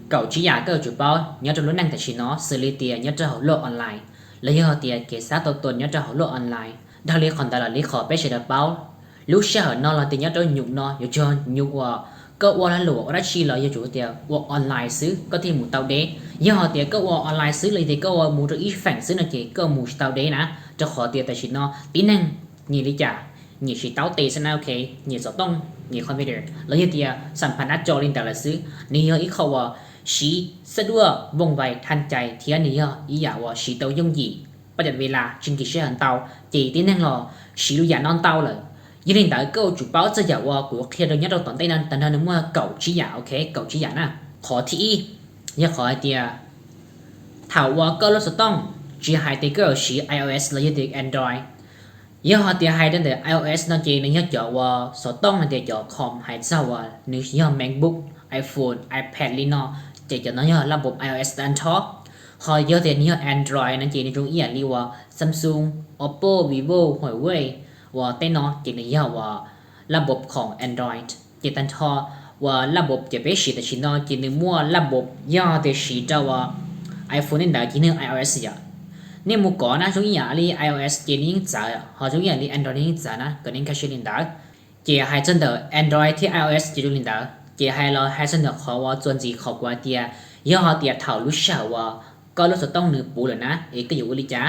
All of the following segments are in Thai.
cậu chỉ giả cậu chủ bao nhớ trong lúc năng tại chỉ nó xử lý tiền nhớ trong hậu lộ online lấy nhớ tiền kể sát tàu tuần nhớ trong hậu lộ online đặc lý còn tại là lý khó bé sẽ được bao lúc sẽ hở nó là tiền nhớ trong nhục nó nhớ cho nhục cơ quan là lụa đã chi lợi cho chủ tiền work online xứ có thêm một tàu đế nhớ họ tiền cơ quan online xứ lấy thì cơ quan một ít phản xứ là chỉ cơ một tàu đế nè cho họ tiền tại chỉ nó tí năng nhìn lý trả nhìn chỉ tàu tê sẽ ok nhìn số tông nhìn computer lấy thì sản phẩm đã cho lên tại là xứ nhìn ít khâu chỉ sẽ đua vòng vầy thanh chạy thì anh nhớ ý giả chỉ tàu dùng gì bây giờ vì là trên kỳ sẽ hẳn tàu chỉ tí năng là chỉ lưu giả non tàu là như hiện tại câu chủ báo cho giả của khi đâu nhất đâu toàn tay nên tận hơn đúng cậu chỉ giả ok cậu chỉ giả nè khó thì nhớ khó thì thảo câu nó sẽ tông chỉ hai cái câu chỉ iOS là như Android nhớ họ thì hai đến từ iOS nó chỉ nên nhớ cho số tông là để cho com hay sao nếu nhớ MacBook iPhone iPad Lino chỉ cho nó nhớ là bộ iOS đang top họ nhớ thì nhớ Android nó chỉ nên chúng ý là liu Samsung Oppo Vivo Huawei ว่าแต่เนาะจีนยาว่าระบบของ Android จีตันทอว่าระบบจะเป็นสีแต่ชินอจีนมั่วระบบยาแต่สีเจ้าว่า iPhone นี่ได้จีน iOS อ่ะเนี่ยมุก่อนนะช่วงอย่างนี้ iOS จีนยิ่งจ่ายหอช่วงอย่างนี้ Android ยิ่งจ่ายนะก็นี่ก็ใช้ลินดาเจี๋ยให้真的 Android ที่ iOS จีนลินดาเจี๋ยให้เราให้真的เขาว่าจวนจีเขากว่าเดียยาเดียเท่ารู้เฉาว่าก็รู้สึกต้องหนึ่งปูเลยนะเอกก็อยู่วิจ้า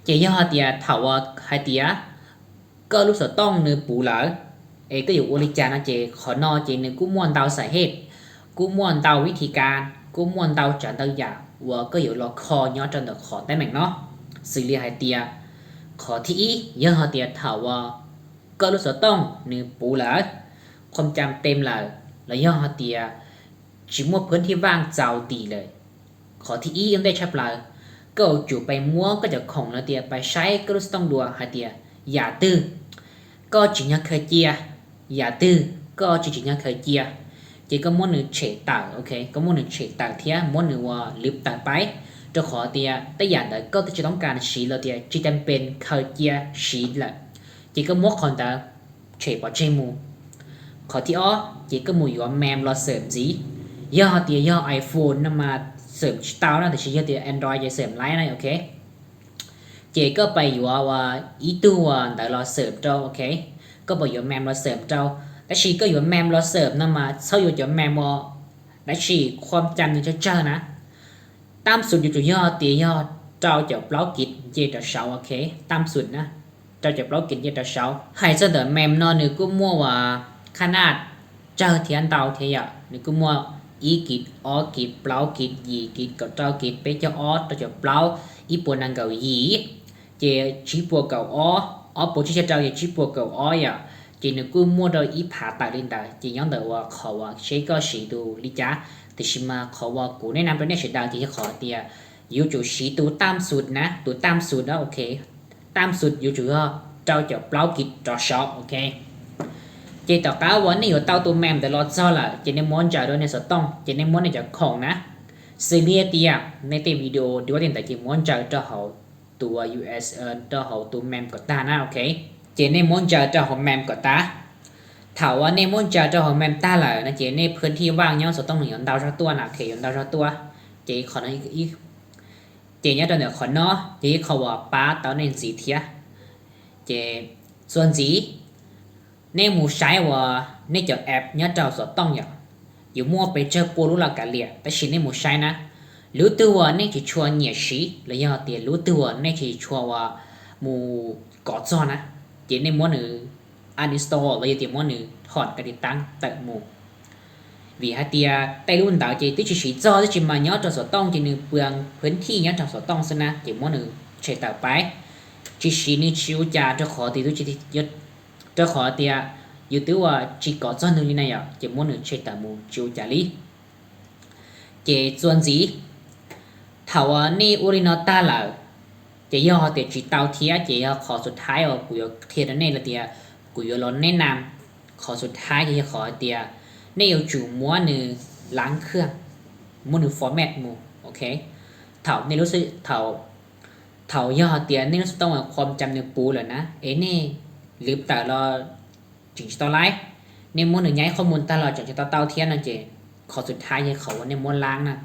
เจี๋ยยาเดียเท่าว่าให้เดียก็รู้สึกต้องเนื้อปูหลาเอก็อยู่อริจานะเจขอนอเจเนื้อกู้มวนเตาสาเหตุกู้มวนเตาวิธีการกู้มวนเตาจันเตาหยาวัวก็อยู่รอคอย่อจนเดขอได้แม่งเนาะสื่อเรียหายเตียขอที่อีเยอะหาเตียถาวว่าก็รู้สึกต้องเนื้อปูหลาความจำเต็มเลยแล้วย่อหาเตียชิมัวพื้นที่ว่างเจ้าตีเลยขอที่อียังได้ชับเลยก็จู่ไปมัวก็จะของแล้วเตียไปใช้ก็รู้สึกต้องดัวหาเตียอย่าตื้อก็จิงยังเคยเจียอย่าตื้อก็จิงยังเคยเจียจีก็ม้วนหนึ่งเฉดต่างโอเคก็ม้วนหนึ่งเฉดต่างเทียม้วนหนึ่งว่าลิบต่างไปจะขอเตียแต่อย่างใดก็จะต้องการสีเราเตียจีจำเป็นเคยเจียสีแหละจีก็ม้วนคนแต่เฉดปอเจมูขอที่อ้อจีก็มูอยู่ว่าแมมเราเสริมจีย่อเตียย่อไอโฟนนำมาเสริมเต้านะแต่ชีย่อเตียแอนดรอยจะเสริมไลน์นะโอเคเจก็ไปอยู่ว่าอีตัวแต่เราเสิร์ฟเจ้าโอเคก็บอกอยู่แมมเราเสิร์ฟเจ้าแต่ชีก็อยู่แมมเราเสิร์ฟนั่นมาเขาอยู่จะแมมว่าแต่ชีความจำอยู่จะเจอนะตามสุดอยู่จุดย่อตีย่อเจ้าจะเปล่ากิจเจจะเสาโอเคตามสุดนะเจ้าจะเปล่ากิจเจจะเสาให้เจ้าเดอแมมนอนหนึ่งก็มั่วว่าขนาดเจ้าเทียนเตาเทียหนึ่งก็มั่วอีกิจออกิจเปล่ากิจยีกิจกับเจ้ากิจไปเจ้าออเจ้าจะเปล่าอีปวนังเกายีเจชีปัวเก่าอ้อปจิเจ้าเจชีปัวเก่าอ้อยเจนึกกูมัวโดยอีผาตาลินดาเจย้อนแต่ว่าเขาว่าใช้ก็สีดูลิจ้าแต่ชิมาเขาว่ากูแนะนำตัวนี้เฉยดาวที่ขอเตียอยู่จุสีตัวตามสุดนะตัวตามสุดนะโอเคตามสุดอยู่จุก็เจ้าจะเปล่ากิจจอชอโอเคเจต่อก้าววันนี้อยู่เต้าตัวแมมแต่รอเจ้าล่ะเจในม้วนจ่ายโดยในสต้องเจในม้วนในจากของนะซีเรียเตียในเต็มวิดีโอดูว่าเต็มแต่เจม้วนจ่ายเจ้าเขาตัว US ตัวเขาตัวแมมก็ตานะโอเคเจในม้วนจ่ายเจ้าของแมมก็ตาถามว่าในม้วนจ่ายเจ้าของแมมตาเลยนะเจในพื้นที่ว่างย่อสต้องหนึ่งยนดาวชักตัวนะโอเคยนดาวชักตัวเจขอหน่อยอีกเจเนี่ยตอนเดี๋ยวขอเนาะเจเขาว่าป้าตอนนี้สีเทียเจส่วนสีในหมู่ใช้ว่าในเจ้าแอปเนี่ยเจ้าสต้องอย่างอยู่มั่วไปเจอปูรู้หลักการเรียแต่ชิ้นในหมู่ใช้นะรู้ตัวนี่คือชัวเหนียชีแล้วยังเตียรู้ตัวนี่คือชัวว่ามูก่อจ้อนะเจในม้วนหนึ่งอันอินสตอลแล้วยังเตียม้วนหนึ่งถอดกระดิ่งตั้งแต่มูvì hai tia tay luôn tạo chỉ tới chỉ cho chỉ mà nhớ cho số tông chỉ nửa phươngพื้นที่nhớ cho số tông xem na chỉม้วนหนึ่งใช้ต่อไปchỉนี่ชิวจ่าจะขอตีตัวchỉยึดจะขอเตียอยู่ตัวว่าchỉก่อจ้อหนึ่งนี่นะอย่าchỉม้วนหนึ่งใช้ต่อมูชิวจ่าลีเจส่วนสีถาวนี่อุรินอต้าล่ะจะย่อเตียจีเตาเทียจะย่อขอสุดท้ายอ่ะกูย่อเทียนนี่ละเตียกูย่อร้อนแนะนำขอสุดท้ายจะขอเตียนี่อยู่จู่ม้วนหนึ่งล้างเครื่องม้วนหนึ่งฟอร์แมตมูโอเคถาวนี่รู้สึกถาวย่อเตียนี่รู้สึกต้องความจำเนื้อปูเลยนะนี่ลืมแต่เราจึงจะต่อไลน์นี่ม้วนหนึ่งย้ายข้อมูลตลอดจากจะเตาเทียนนั่นเจ ข้อสุดท้ายเนี่ยเขาว่าในม้วนล้างนะ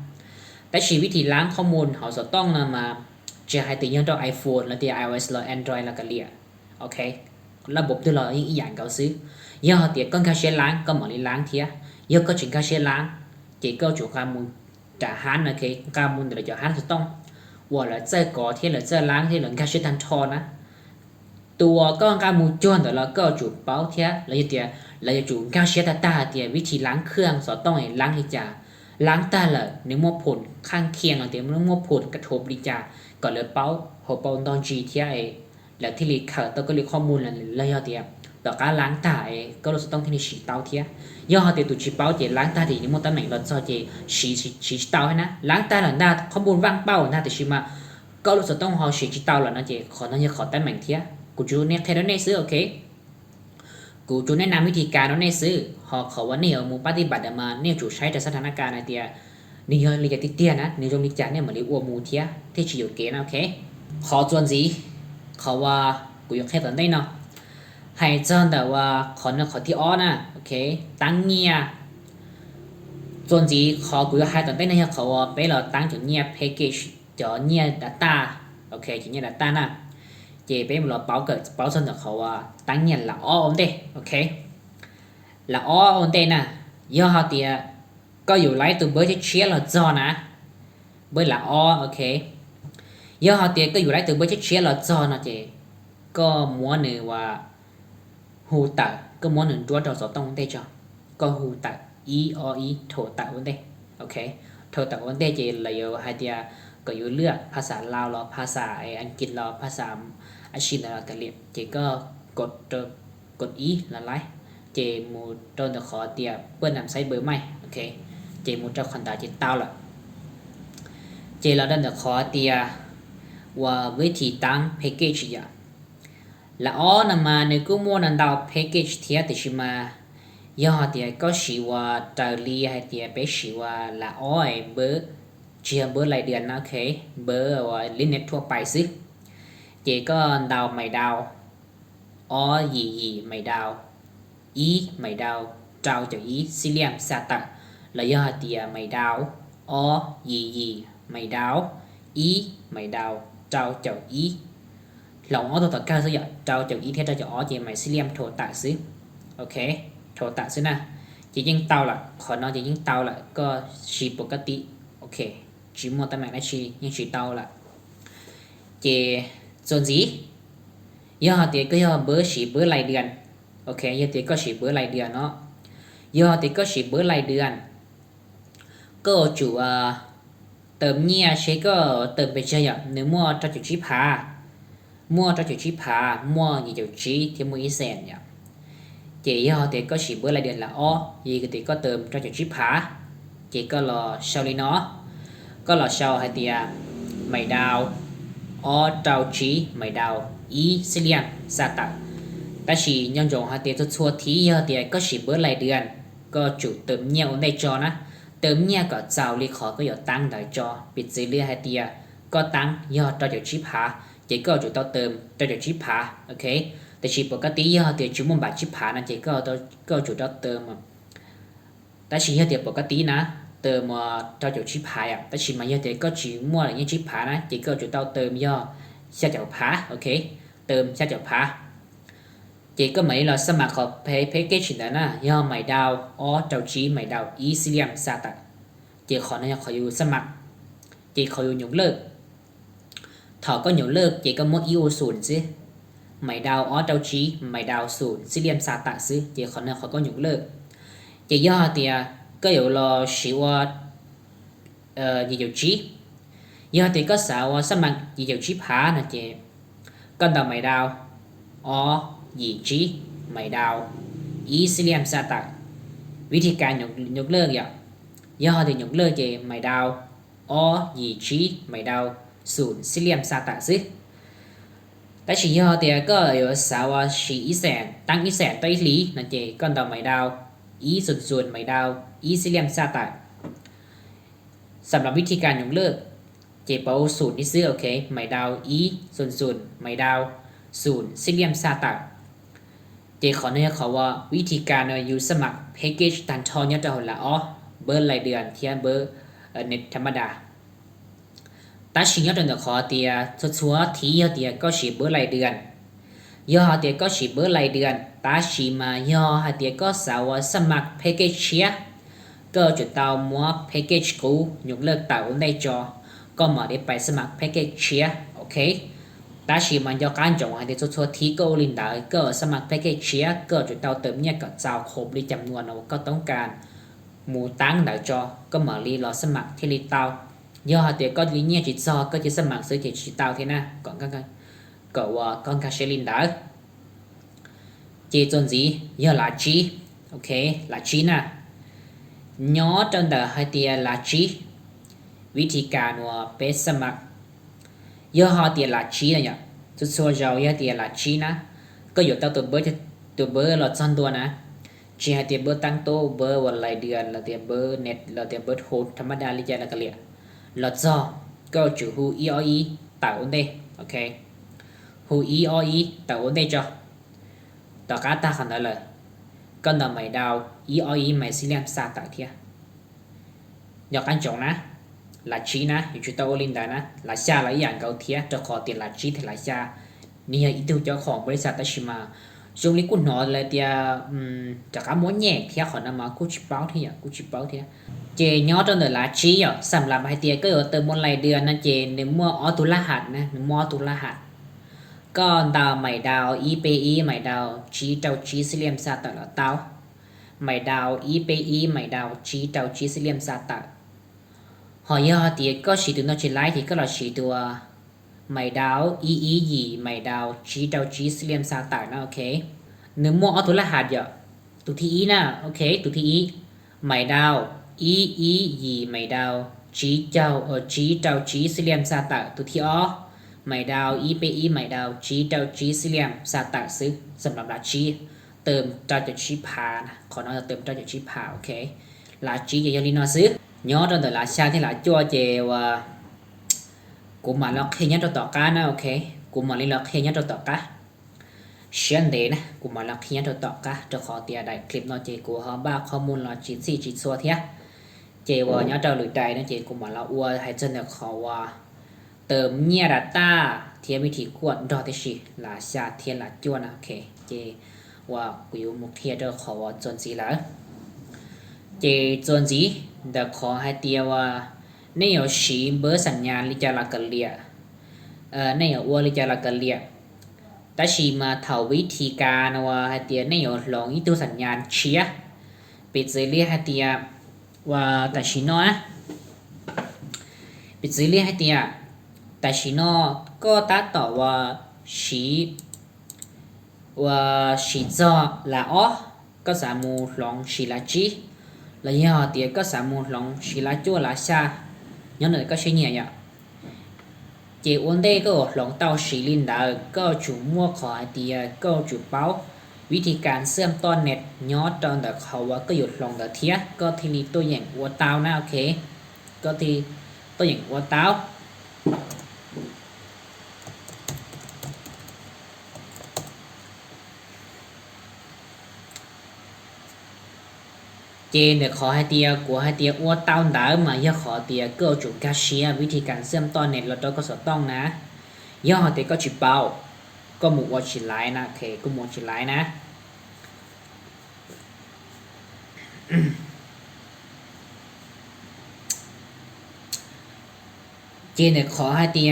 แต่ชีวิธีล้างข้อมูลเขาจะต้องนำมาจะให้ตัวยังตัว iPhone แล้วตัว iOS แล้ว Android แล้วก็เรียโอเคระบบที่เราอีกอย่างเขาซื้อยอtiệt con cá xe láng có mọi láng thía giờ có chuyện cá xe láng chỉ có chủ ca môn trả hán là cái ca môn để cho hán sẽ tông hoặc là chơi có thế là chơi láng thế là cá xe thành thon áตัวก็การมูจวนแต่ละก็จุดเป้าเทียแล้วจะเตียแล้วจะจุดการเชียตาเตียวิธีล้างเครื่องสอต้องให้ล้างให้จ่าล้างตาเลยในมัวผลข้างเคียงเตียมันมัวผลกระทบดีจ่าก่อนเลยเป้าหัวเป้าตอนจีเทียแล้วที่รีข่าวตัวก็รีข้อมูลแล้วจะเตียต่อการล้างตาก็เราต้องที่นี่ฉีดเตาเทียย่อเตียตุจีเป้าเจล้างตาดีในมัวตำแหน่งเราจะเจฉีดเตาให้นะล้างตาหลังหน้าข้อมูลว่างเป้าหน้าแต่ชิมาก็เราจะต้องหอฉีดเตาหลังนะเจขอนั่นจะขอตำแหน่งเทียกูจูเนี่ยแค่นั้นเองซื้อโอเคกูจูแนะนำวิธีการนั้นเองซื้อหอกเขาว่าเนี่ยมูปฏิบัติมาเนี่ยจูใช้แต่สถานการณ์ไอเดียนี่ยลิจติเตียนะนี่จงลิจเนี่ยเหมือนลิอัวมูเทียที่ชิวเกนะโอเคขอจวนสีเขาว่ากูยกแค่ตอนได้เนาะให้เจ้าแต่ว่าขอเนี่ยขอที่อ้อนะโอเคตั้งเงียจวนสีขอกูยกให้ตอนได้เนี่ยเขาว่าไปเราตั้งถึงเงียแพ็กเกจจะเงียดัตต้าโอเคถึงเงียดัตต้านะchị bé một báo cỡ báo sân được họ tăng nhận là ổn đây ok là ổn đây nè do họ thì cóอยู่lấy từ bữa chia là do nè bữa là ok do họ thì cóอยู่lấy từ bữa chia là do nè chị có muốn nữa và hù tạ có muốn nữa chúa cho số tông đây cho có hù tạ ý thổ tạ vấn đề ok thổ tạ vấn đề chị làอยู่hai tiaก็อยู่เลือกภาษาลาวหรอภาษาอังกฤษหรอภาษาอาชีพอะไรกันเรียนเจก็กดอีละไลเจมูต้นตะขอเตียเปิ้ลนำไซเบอร์ไม่โอเคเจมูเจ้าคอนตาเจเต้าละเจเราดันตะขอเตียว่าวิธีตั้งแพ็กเกจอย่างละอ้อนำมาในกู้มัวนันดาวแพ็กเกจเทียติชิมาย่อเตียก็ชีว่าตาลีให้เตียไปชีว่าละอ้อยเบอร์เชียเบอร์รายเดือนนะโอเคเบอร์ว่าลินเน็ตทั่วไปซิchị có đào mày đào ó gì mày đào ý mày đào trao cho ý xí liêm xa tặng là do tìa mày đào ó gì mày đào ý mày đào trao cho ý lòng ó tôi thật cao sẽ dạy trao cho ý thế trao cho ó chị mày xí liêm thổ tạ xứ ok thổ tạ xứ nè chị nhưng tao là khỏi nói chị nhưng tao là có chỉ bộ cách tí ok chỉ một tấm mạng là chỉ nhưng chỉ tao là chịส่วนสีย่อเตียก็ย่อเบอร์ฉีเบอร์รายเดือนโอเคย่อเตียก็ฉีเบอร์รายเดือนเนาะย่อเตียก็ฉีเบอร์รายเดือนก็chủเติมเงียใช้ก็เติมไปเฉยๆเนื้อมั่วจะจุดชี้ผามั่วจะจุดชี้ผามั่วยี่จุดชี้ที่มืออีแสนเนี่ยเจีย่อเตียก็ฉีเบอร์รายเดือนละอ้อยี่ก็เตียก็เติมจะจุดชี้ผาเจีก็รอเชาลีเนาะก็รอเชาให้เตียไม่ดาวó trao trí mày đào ý xí liang xa tặng ta chỉ nhân dòng hai tiền cho chua thí giờ tiền có chỉ bữa lại điện có chủ tấm nhiều này cho nó tấm nhiều có giàu li khó có tăng đại cho bị dễ lia hai tiền có tăng giờ cho chip phá chỉ có chủ tao tấm cho chip phá ok ta chỉ bộ cái tí giờ tiền chúng muốn bài chip phá là chỉ có chủ tao tấm ta chỉ giờ tiền bộ cái tí nèเติมcho chỗ chip phá à, ta chỉ mà như thế có chỉ mua là những chip phá đó, chỉ có chỗ tao ติม do xe chậu phá, ok, ติม xe chậu phá, chỉ có mấy là sắm mặc hợp package đó nè, do mày đào, trâu chí mày đào, ý xí liam xa tặng, chỉ khó này khó yêu sắm mặc, chỉ khó yêu nhúng lợn, thọ có nhúng lợn, chỉ có một yêu sùn chứ, mày đào, trâu chí mày đào sùn, xí liam xa tặng chứ, chỉ khó này khó có nhúng lợn, chỉ do thì có yếu là xíu nhiều chí giờ thì có sao sắp mặt nhiều chí phá nè chị con tàu mày đào gì chí mày đào ý xí liêm xa tặngวิธีการยกเลิกอย่างย่อthìยกเลิกchị mày đào gì chí mày đào sùn xí liêm xa tặng xí tại chỉย่อthì có yếu sao xí ý sẹn tăng ý sẹn tới lý nè chị con tàu mày đào ýส่วนไม่ดาวอีสี่เหลี่ยมซาตาสำหรับวิธีการยกเลิกเจเปาสูตรที่ซื้อโอเคไม่ดาวอีส่วนไม่ดาวศูนย์สี่เหลี่ยมซาตาเจขออนุญาตขอว่าวิธีการอยู่สมัครแพ็กเกจตันทอนยอดดาวละ เบอร์รายเดือนเทียเบอร์เน็ตธรรมดาแต่สิ่งที่เราขอเตียชัวร์ที่เตียก็ฉีเบอร์รายเดือนย่อเตียก็ฉีเบอร์รายเดือนแต่ฉีมาย่อเตียก็สาวสมัครแพ็กเกจเชียก็จะเตามัวแพ็กเกจกูยกเลิกเตาในจอก็มาได้ไปสมัครแพ็กเกจเชียโอเคแต่ฉีมันย่อการจงให้เตียชัวร์ที่ก็ลินดาก็สมัครแพ็กเกจเชียก็จะเตาเติมเนี่ยก็เจ้าครบในจำนวนเราก็ต้องการหมู่ตั้งดาวจอก็มารีรอสมัครที่ลิเตาdo thì có lý nhiên chỉ do có chỉ sắm mạng sự chỉ tao thế na còn các cậu con cá linh đá chỉ chọn gì do là chi ok là chi nè nhớ trong đời hai tia là chi vị trí cả nó bé sắm mạng do họ tia là chi này nhở chút số giàu do tia là chi nè có nhiều tao từ bữa là chọn tua nè chỉ hai tia bữa tăng tô bữa vào lại ดือนlà tia bữa net là tia bữa hốtธรรมดาลิจlà cái liền là do câu chủ hu i o i tạo ổn định ok hu i o i tạo ổn định cho tất cả ta khẳng định là con nào mày đào i o i mày sẽ làm sao tại kia nhọc anh chọn ná là chi ná chúng ta lên đây ná là xa là dạng cầu thiệt cho khó tiền là chi thì là xa nên ý tưởng cho khoảng bữa sau ta chỉ mà dùng lý quân nói là tia tất cả muốn nhẹ thiệt khỏi nó mà cú chip báo thiệt chị nhớ trong đời là chi à sắm làm hai tia cái ở từ môn lạiเดือนนั่นchị nếu mua ở tủ la hạt nè nếu mua tủ la hạt còn đào mày đào IPI mày đào chi trâu chi xí liêm sa tạo là tao mày đào IPI mày đào chi trâu chi xí liêm sa tạo hỏi giờ thì có chỉ từ nó chỉ lái thì có là chỉ từ mày đào ý gì mày đào chi trâu chi xí liêm sa tạo nó ok nếu mua ở tủ la hạt giờ tủ thi ý nè ok tủ thi ý mày đào ý gì mày đào chí trâu chí xí liêm sa tạo tụ thi ó mày đào IPI mày đào chí trâu chí xí liêm sa tạo xứสำหรับlà chí เติมเจ้าจะชี้พานะขอน้อยจะเติมเจ้าจะชี้พาโอเคlà chíจะยอลินอซื้อnhớ trong đời là xa thì là cho chè và cũng mà nó khi nhớ cho tọt cá nó ok cũng mà liên lạc khi nhớ cho tọt cá xuyên đề nè cũng mà là khi nhớ cho tọt cá cho khó tiền đại clip nó chè của họ baข้อมูลlà chỉ xí chỉ số thế chị vừa nhớ trao lưỡi tay nó chị cũng bảo là ua hay chân là khóว่าเติมเนี่ย data เทียมวิธีกวนดอทชิlà xa thiên là chua nè ok chị ว่ากูอยู่มุกเทียเดอขอว่าจนสีแล้วchịจนสีเดี๋ยวขอให้เตียว่าใน有สีเบอร์สัญญาณลิจาระกันเลียใน有uaลิจาระกันเลียแต่สีมาเท่าวิธีการว่าให้เตียใน有ลองอีตัวสัญญาณเชียปิดเรียให้เตียว่าแต่ชิโนะปิดซีรีส์ให้เตียแต่ชิโนะก็ตัดต่อว่าชีจอละอ๋อก็สามูลองชีละจีแล้วย่อเตียก็สามูลองชีละจั่วละชาย้อนหน่อยก็ใช่เนี่ยเจวันเดก็ลองเต้าชีลินดาก็จุมั่วขอเตียก็จุเป้าวิธีการเชื่อมต้นเน็ตย้อนตอนแต่เขาว่าก็หยุดลงแต่เทียก็ทีนี้ตัวอย่างวัวเต้านะโอเคก็ทีตัวอย่างวัวเต้าเจนเดี๋ยวขอให้เตียกัวให้เตียวัวเต้าด่ามาย่อขอเตียก็จุกาเชียวิธีการเชื่อมต้นเน็ตเราก็สต้องนะย่อเตียก็จุเป้าก็หมู่ว่าชิไลนะโอเคก็หมู่ชิไลนะเจนเนี่ยขอให้เตีย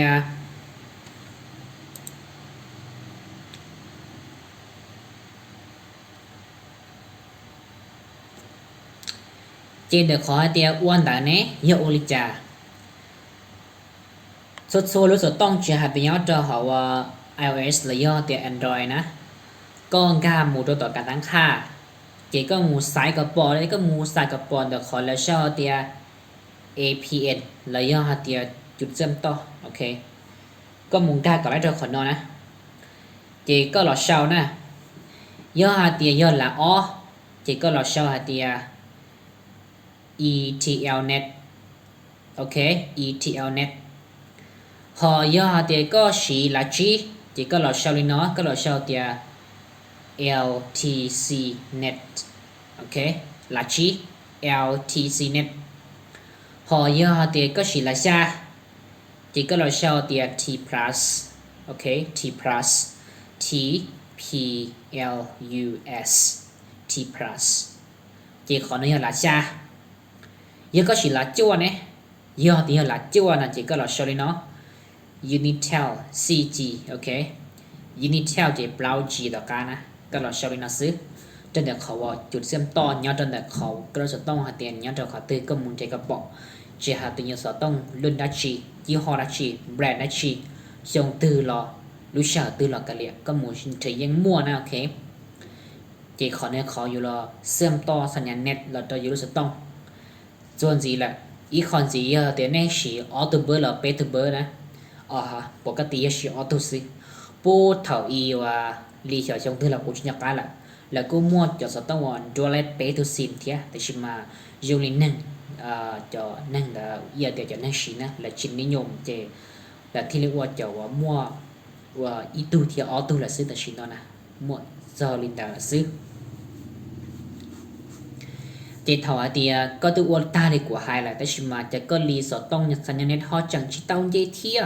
อ้วนแต่เนี้ยเยอะโอลิจาสุดโซรู้สึกต้องเชื่อให้เป็นยอดจอเขาว่า iOS หรือยอดเตีย Android นะก็งามหมู่ตัวต่อการตั้งค่าเจก็หมู่สายกับปอแล้วก็หมู่สายกับปอเดี๋ยวขอแล้วเช่าเตีย APN แล้วย่อเตียจุดเชื่อมต่อโอเคก็หมู่กาก่อนแล้วเดี๋ยวขอนอนนะเจก็หล่อเช่านะย่อเตียย่อละอ๋อเจก็หล่อเช่าเตีย ETLnet โอเค ETLnet พอย่อเตียก็ชีละจีเจก็หล่อเช่าเลยเนาะก็หล่อเช่าเตียLTCnet โอเคละจี LTCnet họ giờ thì có chỉ là xa chỉ có là sau thì T plus ok T plus T plus T plus chỉ có nó là xa giờ có chỉ là chua này giờ thì là chua là chỉ có là sau nó Unitel CG ok Unitel thì bao G đó cả nèก็เราชอบนะซื้อจนเดี๋ยวเขาว่าจุดเชื่อมต่อย้อนจนเดี๋ยวเขาก็จะต้องหาเตียนย้อนเดี๋ยวเขาตื้อก็มุนใจกระบอกจะหาตัวย้อนต้องรุ่นดัชชียี่ห้อดัชชีแบรนด์ดัชชีส่งตื้อรอรู้ชาตื้อรอกระเลียก็มุนชินเฉยยังมั่วนะโอเคเจขอเนี่ยขออยู่รอเชื่อมต่อสัญญาณเน็ตเราจะอยู่รู้สึกต้องส่วนสีแหละอีคอนสีเตียนเนี่ยสีออโต้เบอร์หรือเปเตอร์เบอร์นะอ๋อฮะปกติสีออโต้สิปูเท่าอีว่าlý do trong thứ là của chúng ta là cô mua cho số tông hoàn dual pay to sim thế thì chỉ mà dùng lên nâng cho nâng là giờ để cho nâng xí nè là chính lý nhôm để là thì liệu cho mua và ít tu thì auto là xứ là xí đó nè mua giờ lên đó là xứ thì thảo thì có tu uốn ta thì của hai là chỉ mà cho có lý số tông nhật sản nhân họ chẳng chỉ tao dễ thiệt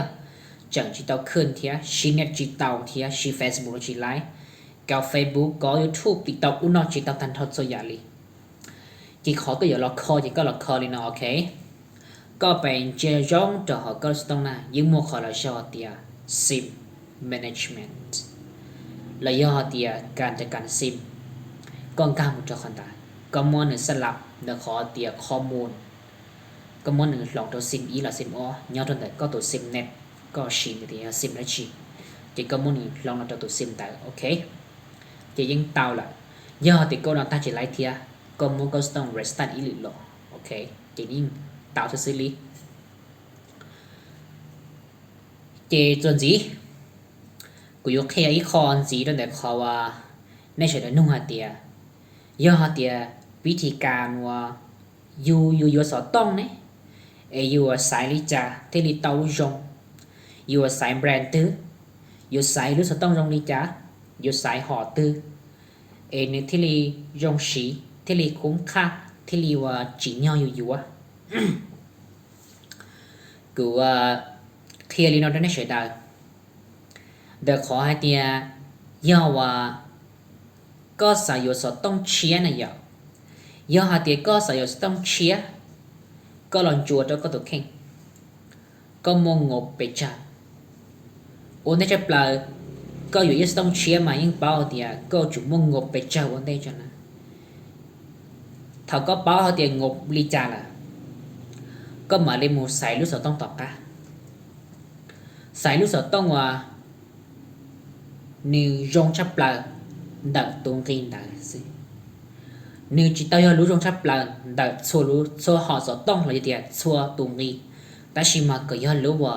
chẳng chỉ tao khơi thế, chỉ net chỉ tao thế, chỉ Facebook chỉ like, có Facebook, có YouTube, TikTok, nó chỉ tao thành thật số giả li. Chỉ khó cái giờ là call chỉ có là call đi nó ok. Có bên chơi rong cho họ có tông na, nhưng mua khó là do tia sim management. Là do tiaการจัดการ sim. ก็การมุจคนตาก็มอนหนึ่งสลับเดี๋ยวขอเตียข้อมูลก็มอนหนึ่งลองตัว sim อีหรือ sim อ๋อยอดตัวไหนก็ตัว sim net có sim thì sim là chỉ có muốn lòng là cho tụi sim tại ok chỉ những tao là giờ thì cô nào ta chỉ lấy thia có muốn có stone restart ý lự lộ ok chỉ những tạo cho xử lý chỉ chuẩn gì của yêu kia ý con gì đó để khó à nên sẽ nung hạt tiền giờ hạt tiền vị tríการว่าอยู่สอต้องเนี่ยอยู่สายลิจ่าที่ลิเตาลุจงอยู่สายแบรนด์ตื้ออยู่สายรู้สึกต้องรงลีจ้าอยู่สายห่อตื้อเนี่ยที่ลีรงสีที่ลีคุ้มค่าที่ลีว่าจีเนียวอยู่อ่ะกูว่าเคลียร์ลีนอตได้เฉยได้เดี๋ยวขอให้เตียย่อว่าก็สายอยู่สต้องเชียร์นะย่อให้เตียก็สายอยู่สต้องเชียร์ก็ลองจัวแล้วก็ตัวเข่งก็มองงบไปจ้าổn định chấp là cóอยู่ยี่ต้องเชียร์มายิ่งเป้าเดียก็จุ่มงบไปเจ้าวันได้จังนะถ้าก็เป้าเดียงบลีจาล่ะก็มาเลยมูใส่ลูกสาวต้องตอกกะใส่ลูกสาวต้องว่านิวจงchấp là đợi tuồng kinh đợi gìนิวchỉ tao hiểu lúc jong chấp là đợi xua họ sọ tông là gì tiệt xua tuồng kinh ta chỉ mà cái hiểu lúcว่า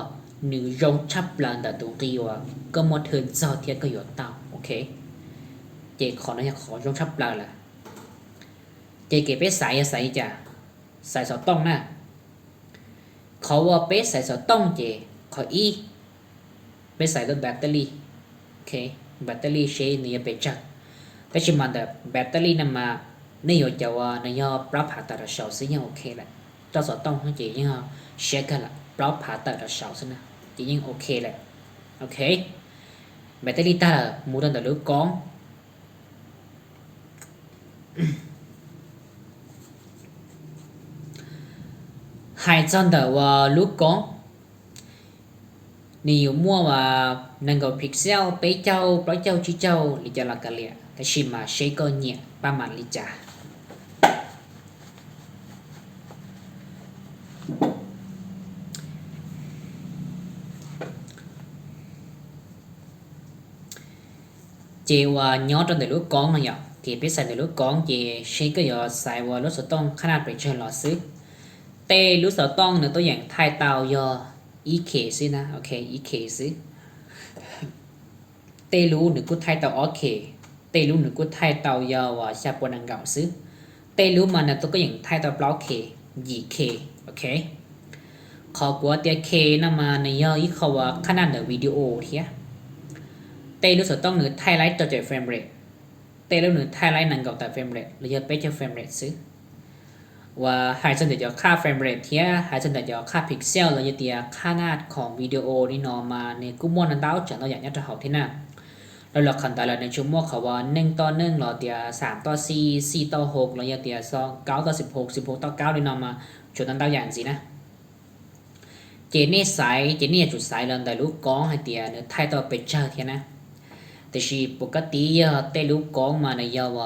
นิวจงชับลันแต่ตรงที่ว่าก็มดเทินเจ้าเทียนก็อยู่เต่าโอเคเจขอนะอยากขอจงชับลันล่ะเจเก็บไปใส่จ้ะใส่สอต้องนะเขาว่าไปใส่สอต้องเจขออีไปใส่รถแบตเตอรี่โอเคแบตเตอรี่ใช้เนี่ยไปจักแต่ชิมันแต่แบตเตอรี่นำมาเนี่ยจะว่าเนี่ยปรับหาแต่ละชาวซึ่งยังโอเคแหละเจ้าสอต้องเขาเจยังเช็คกันละปรับหาแต่ละชาวซึ่งนะchỉ nhưng ok là ok mẹ tới đi ta là mua đơn là lứa con hai chân là lứa con nhiều mua mà năng cầu pixel bé châu nói châu chi châu thì cho là cả lẹ cái gì mà sẽ có nhẹ ba màn lý trả chịว่าย้อนจนแต่ลูกก้องนะอย่าที่ไปใส่แต่ลูกก้องจีใช้ก็อย่าใส่ว่าลูกสต้องขนาดไปเชิญหล่อซื้อเตลูกสต้องเนี่ยตัวอย่างไทยเตาย่ออีเคซินะโอเคอีเคซิเตลูหนึ่งกูไทยเตาโอเคเตลูหนึ่งกูไทยเตาย่อว่าชาปนังเก่าซื้อเตลูมันเนี่ยตัวก็อย่างไทยเตาเปล่าเคยีเคโอเคขอกว่าเตียเคนะมาในย่ออีเขาว่าขนาดในวิดีโอเทียเตลูสต้องหนึ่งไทยไลท์ตัวใจเฟรมเรทเตลูหนึ่งไทยไลท์นั่งกับแต่เฟรมเรทหรือจะไปจะเฟรมเรทซื้อ và hai chân để choค่า frame rate เทียhai chân để choค่า pixel แล้วจะเตียค่าหน้าของวิดีโอนี่เนาะมาในกู้มวลนั้นดาวจังเราอย่างนี้จะเอาที่น่ะแล้วเราคันแต่ละในชั่วโมงเขาว่า1:1เราเตีย3:4 4:6แล้วจะเตีย9:16 16:9นี่เนาะมาจุดนั้นดาวอย่างสินะเจนี่สายเจนี่จุดสายเราแต่ลูกก้องให้เตียเนื้อไทยตัวเป็นเจ้าเทียนะแต่ชีปกติเตลูกก้องมาในยาว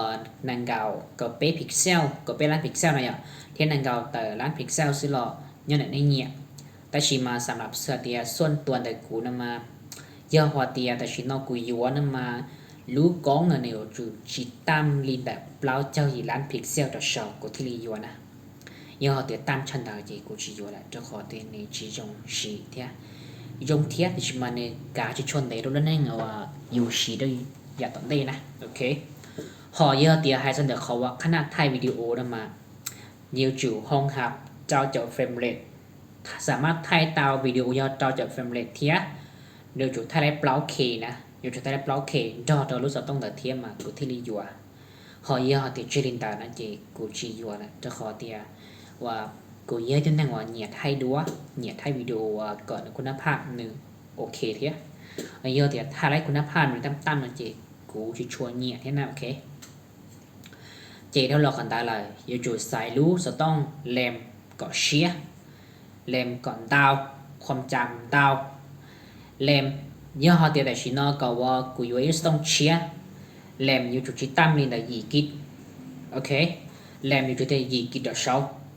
นังเกาก็เป็นพิกเซลก็เป็นล้านพิกเซลนะเทียนนังเกาแต่ล้านพิกเซลสิหล่อเนี่ยในเนี่ยแต่ชีมาสำหรับเสื้อเตียส่วนตัวแต่กูนั่นมาเยอะกว่าเตียแต่ชีนอกกูยัวนั่นมาลูกก้องเนี่ยจุดชีตามลีแบบเปล่าเจ้าหีล้านพิกเซลต่อชอบกูที่ลียัวนะเยอะเตียตามชั้นดาวจีกูชียัวแหละจะขอเตียในชีจงชีเทีย用贴的是嘛呢？家去穿内容的那个话，有时都也当地นะโอเคหอเยอะเตียให้สันเดเขาว่าขนาดถ่ายวิดีโอนะมายิวจู่ห้องหับเจ้าเฟรมเรทสามารถถ่ายตาววิดีโอยอดเจ้าเฟรมเรทเทียเดี๋ยวจู่ถ่ายได้เปล่าเคนะเดี๋ยวจู่ถ่ายได้เปล่าเคดอตัวรู้สึกต้องแต่เทียมากูที่รียัวหอเยอะเตียเจรินตานะเจกูชียัวนะจะขอเตียว่ากูเยอะจนนั่งว่าเหยียดให้ดูว่าเหยียดให้วิดีโอก่อนคุณภาพหนึ่งโอเคเทียเยอะเทียถ้าได้คุณภาพหรือตั้มๆนะเจกูจะชวนเหยียดให้นะโอเคเจเท่าเราคันตาเลยอยู่จุดสายรู้จะต้องแรมก่อนเชียแรมก่อนดาวความจำดาวแรมเยอะเทียแต่ชินอก็ว่ากูอยู่จะต้องเชียแรมอยู่จุดที่ตั้มนี่แต่ยี่กิกโอเคแรมอยู่จุดที่ยี่กิกต่อเช้า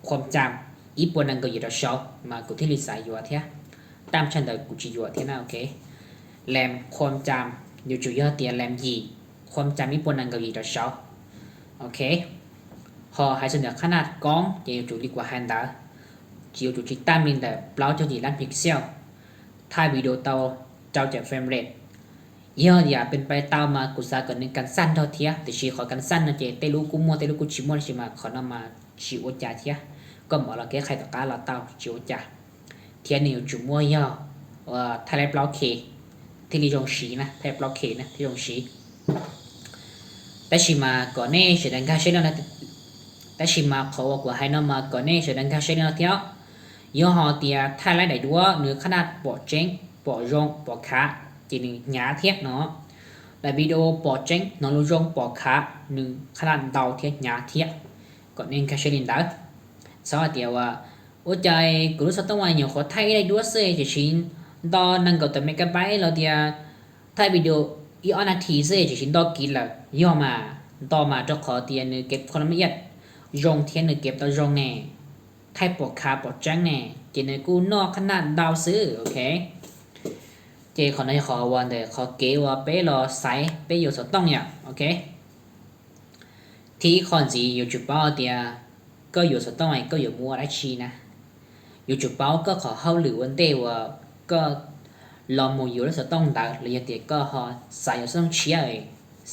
ความจำอีปนังก็อยู่ต่อชอบมากูที่ลิสายอยู่เทียตามฉันแต่กูจะอยู่เทียนะโอเคแรมความจำอยู่จุดยอดเตียแรมยีความจำอีปนังก็อยู่ต่อชอบโอเคพอให้เสนอขนาดกล้องจะอยู่จุดดีกว่าแฮนด์ดจิวจุดที่ตั้งมินแต่เปล่าจะอยู่ล้านพิกเซลถ่ายวิดีโอเตาเจ้าจะเฟรมเรทเยอะอย่าเป็นไปเตามากูซากันในการสั้นเท่าเทียแต่ชีขอการสั้นนะเจเตลูกูมัวเตลูกูชิมัวชิมาขอนำมาชิโอจาเทียก็หมอเราแก้ไขต่อการเราเต้าจิ๋วจ่าเทียนนิวจุ่มมัวย่อทะเลเปล่าเคที่ลีจงชีนะทะเลเปล่าเคนะที่จงชีแต่ชิมาก่อนนี้เฉดงกาเชนนะแต่ชิมาเขาบอกว่าให้น้องมาก่อนนี้เฉดงกาเชนนะเที่ยวย่อหอเตียทะเลได้ด้วยเนื้อขนาดปอดเจงปอดยงปอดขาจีนึงหยาเทียเนาะแต่วิดีโอปอดเจงนอนรู้ยงปอดขาหนึ่งขนาดเดาเทียหยาเทียก่อนนี้กาเชนได้sau đóว่าโอ้ใจกูรู้สึกต้องว่าอย่างขอไทยได้ด้วยสิจะชิ้นตอนนั่งก็แต่ไม่กันไปเราเดียไทยวิดีโออีออนนาทีสิจะชิ้นต่อกินละย่อมาต่อมาจะขอเตียนเก็บคนละเอียดยงเทียนเก็บต่อยงแน่ไทยปวดขาปวดจังแน่เจนกูนอกขนาดดาวซื้อโอเคเจขอในขอวันเดียขอเกว่าเป๊ะรอไซเป๊ะอยู่สต้องอย่างโอเคที่คอนจีอยู่จุดเป้าเตียก็อยู่สต้องไอก็อยู่มัวไรชีนะอยู่จุดเป้าก็ขอเข้าหรือวันเดียวก็ลองมัวอยู่แล้วสต้องดักเลยเดียก็หอใส่อยู่สต้องเชียร์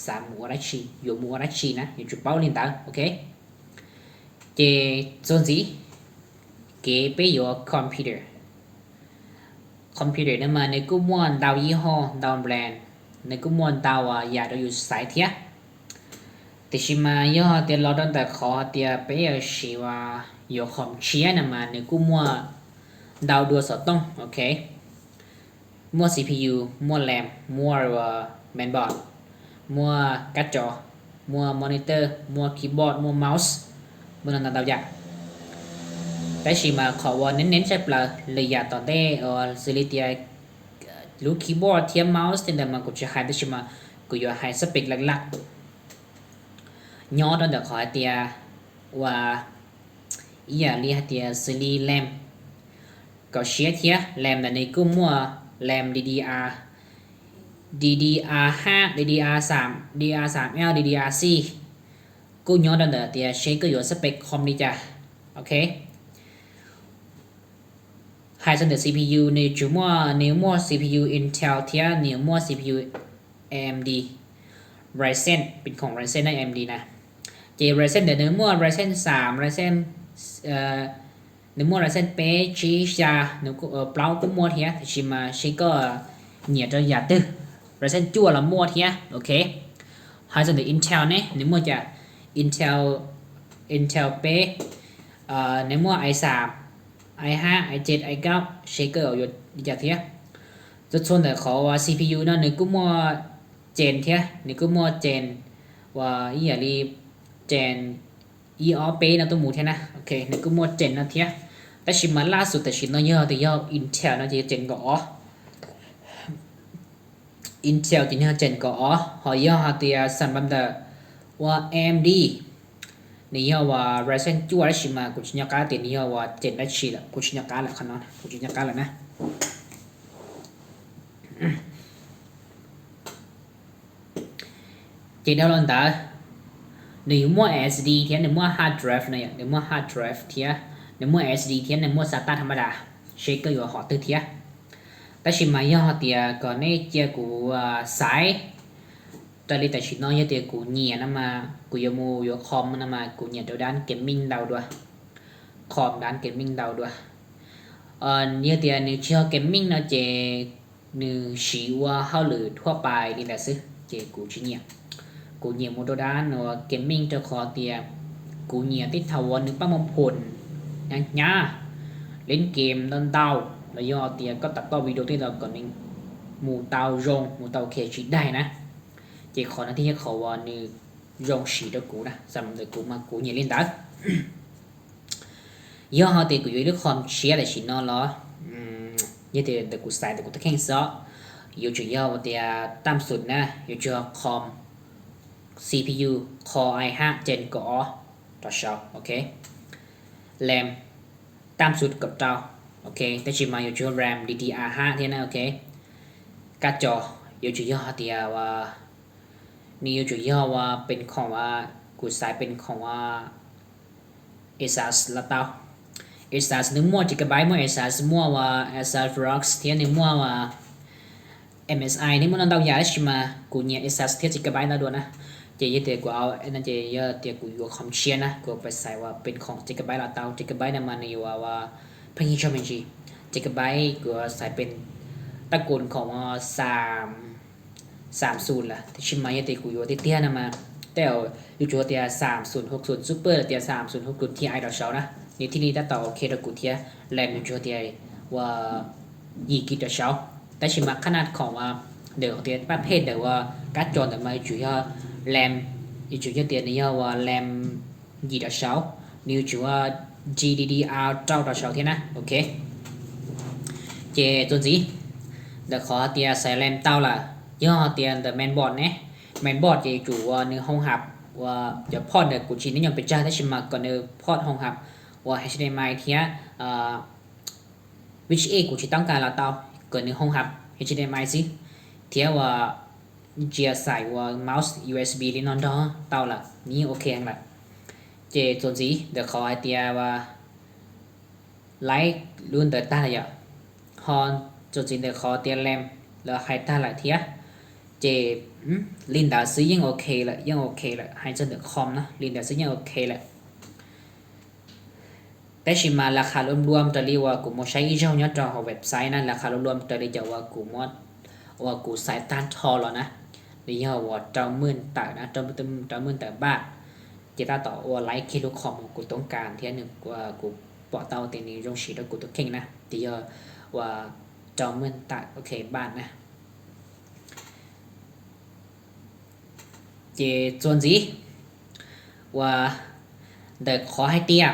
สามมัวไรชีอยู่มัวไรชีนะอยู่จุดเป้าลินดักโอเคเจส่วนสีเก็บไปอยู่คอมพิวเตอร์นั่นมาในกู้มัวดาวยี่ห้อดาวแบรนด์ในกู้มัวดาวอยากจะอยู่สายเทียแต่ชิมาย่อเตียเราตั้งแต่ขอเตียไปชิว่าอยู่ของเชียนะมาในกูมัวดาวดัวสต้องโอเคมัว CPU มัวแรมมัวแมนบอร์ดมัวการ์ดจอมัวมอนิเตอร์มัวคีย์บอร์ดมัวเมาส์มันนั่นดาวอย่างแต่ชิมาขอว่าเน้นๆใช่เปล่าเลยอยากตอนได้ซิลิเตียรู้คีย์บอร์ดเทียมเมาส์แต่มากูจะให้แต่ชิมากูอยากให้สเปคหลักย้อนตั้งแต่ขอเตียว่าอย่าเรียกเตียซีรีส์แรมก็เชียเทียแรมในกู้มัวแรม DDR5 DDR3 DDR3L DDR4 กูย้อนตั้งแต่เตียเช็คก็อยู่สเปคคอมนี่จ้ะโอเคให้ตั้งแต่ CPU ในจุดมัวนิ้วมัว CPU Intel เทียนิ้วมัว CPU AMD Ryzen เป็นของ Ryzen ได้ AMD นะเจ Ryzen เดี๋ยวเนื้อมั่ว Ryzen 3 Ryzen เนื้อมั่ว Ryzen เป๊ะชีชาเนื้อเปล่าก็มั่วเทียชิมาชิก็เหนียดจะหยาดตื้อ Ryzen จั่วละมั่วเทียโอเคให้ส่วนเดี๋ยว Intel เนี่ยเนื้อมั่วจะ Intel เป๊ะ nếu mua i3 i5 i7 i9 shaker ở giờ thế rất xuân để khó CPU nó nếu cứ mua gen thế nếu cứ mua gen và ý là đi gen EOP nó tôi mua thế nào ok nếu cứ mua gen nó thếแต่ชิมันล่าสุดแต่ชินnó nhớ thì do Intel nó chỉ gen gõ Intel chỉ nhớ gen gõ họ do họ thì sản phẩm là và AMDนี่ยว่า Ryzen จั่วได้ชิมากูชิญากาเตนี่ยว่าเจนได้ชีละกูชิญากาละขนาดกูชิญากาละนะเจนได้ลอนตานี่มั่ว SD เทียนนี่มั่ว hard drive เนี่ยนี่มั่ว hard drive เทียนี่มั่ว SD เทียนนี่มั่ว SATA ธรรมดา shaker อยู่หอตื้อเทียแต่ชิมาย่อเตียก่อนนี้เจียกูสายตอนนี้แต่ชิน้อยเตียกูเนียนะมากูยมูยคอมนะมากูเนียเดี๋ยวด้านเกมมิ่งเราด้วยคอมด้านเกมมิ่งเราด้วยเนี่ยเตียนี่เชื่อเกมมิ่งนะเจนี่ชีว่าเขาหรือทั่วไปนี่แหละซึเจกูชิเนียกูเนียมูตัวด้านเนาะเกมมิ่งจะคอเตียกูเนียที่ทาวนึกป้ามงพลง่าเล่นเกมต้นเต้าแล้วย่อเตียก็ตัดต่อวิดีโอที่เราก่อนนึงหมู่เตาโรงหมู่เตาเคชิได้นะเจขอหน้าที่ให้เขาว่านี่โรงสีเด็กกูนะสำหรับเด็กกูมากูเนี่ยเล่นได้ย่อเขาเตียกูอยู่ด้วยความเชียร์แต่ชินนอล้อยี่เตียเด็กกูใส่เด็กกูตะแคงซ้ออยู่จุดย่อว่าเตียตามสุดนะอยู่จุดคอม CPU Core i5 Gen ก่อต่อเช้าโอเคแรมตามสุดกับเตาโอเคแต่ชิมาอยู่จุด RAM DDR5 เท่านั้นโอเคการ์ดจออยู่จุดย่อเตียว่านี่อยู่จุดย่อว่าเป็นของว่ากูใส่เป็นของว่า ASUS ละเตา ASUS นึกมั่วจิกะไบต์มั่ว ASUS มั่วว่า ASUS ROX เทียนนึกมั่วว่า MSI นี่มันนั่นเตาใหญ่ใช่ไหมกูเนี่ย ASUS เทียนจิกะไบต์น่าดูนะเจยี่เตียกูเอาไอ้นั่นเจยี่เตียกูอยู่คอมเชียนะกูไปใส่ว่าเป็นของจิกะไบต์ละเตาจิกะไบต์นั่นมันนี่ว่าเพิ่งชอบเป็นจีจิกะไบต์กูใส่เป็นตระกูลของว่า30ล่ะที่ชิมมาเตียกูอยู่ที่เตี้ยนะมาแต่อยู่จุดเตีย3060 Super เตีย3060 Ti ดอกเช้านะนี่ที่นี่ถ้าต่อโอเคดอกกูเทียแรมอยู่จุดเตียว่า2กิกดอกเช้าแต่ชิมมาขนาดของว่าเดี๋ยวเตียประเภทเดี๋ยวว่าการ์ดจอแต่มาจุดแรมอยู่จุดเตียนี่ว่าแรม2ดอกเช้านี่จุดว่า GDDR เจ้าดอกเช้าที่นะโอเคเจตัวจีเดี๋ยวขอเตียใส่แรมเต้าล่ะย่อเตียนแต่แมนบอร์ดเนี่ยแมนบอร์ดจะจู่ว่าเนื้อห้องหับว่าจะพอดเด็กกูชินนี่ยังเป็นจ้าได้ชิมมาก่อนเนื้อพอดห้องหับว่า HDMI เทียwhich A กูชิต้องการละเตาก่อนเนื้อห้องหับ HDMI สิเทียว่าเจียใส่ว่าเมาส์ USB ที่นอนดอเตาละนี่โอเคละเจส่วนสีเดี๋ยวขอไอเตียว่าไลท์รุ่นเดินต้าเลยอ่ะฮอนส่วนสีเดี๋ยวขอเตียแรมแล้วไฮต้าละเทียเจลินดาซื้อยังโอเคละยังโอเคละให้จะเดือดคอมนะลินดาซื้อยังโอเคละแต่ชิมาราคารวมๆตอนนี้ว่ากูมใช้อีเจ้าเนี้ยจอของเว็บไซต์นั่นราคารวมๆตอนนี้จะว่ากูมว่ากูใส่ต้านทอแล้วนะนี่ว่าเจ้าหมื่นแต่นะเจ้าหมื่นแต่บาทเจตาต่อว่าไลค์คิโลคอมกูต้องการที่หนึ่งว่ากูปอเตาเตนี้รงฉีดแล้วกูตัวเข่งนะที่ว่าเจ้าหมื่นแต่โอเคบาทนะเจส่วนจีว่าเด็กขอให้เตี้ย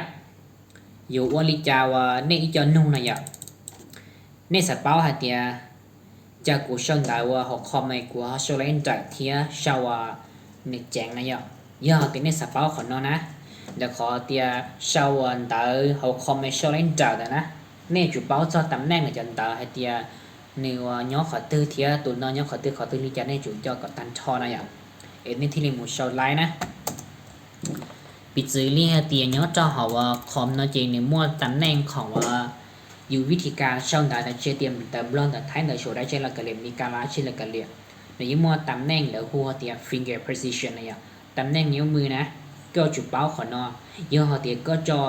อยู่ว่าลิจาว่าเนอีจอนุ่งนะอย่าเนสัตว์เป้าให้เตี้ยจะกูช่างได้ว่าหกคอมไม่กูเขาช่วยเล่นใจเทียชาวว่าเนแจงนะอย่าย่อติเนสัตว์เป้าขอนอนนะเด็กขอเตี้ยชาวว่าได้หกคอมไม่ช่วยเล่นใจแต่นะเนจุดเป้าจะตำแหน่งจะได้ให้เตี้ยเนื้อย้อขอตื้อเทียตัวนอนย้อขอตื้อลิจาเนจุดย่อกับตันทอนะอย่าเอ็นนี่ที่เรียนหมู่ชาวไลน์นะปิดซื้อเรียเตียนย้อนจอหาว่าคอมนอจริงในมั่วตำแหน่งของว่าอยู่วิธีการช่องได้แต่เชื่อเตรียมแต่บล็อกแต่ท้ายในโชว์ได้เช่นละกันเรียนมีการละเช่นละกันเรียนในยี่มั่วตำแหน่งหรือหัวเตีย finger precision นะอย่างตำแหน่งนิ้วมือนะก็จุดเป้าขอนอย่อหัวเตียก็จอ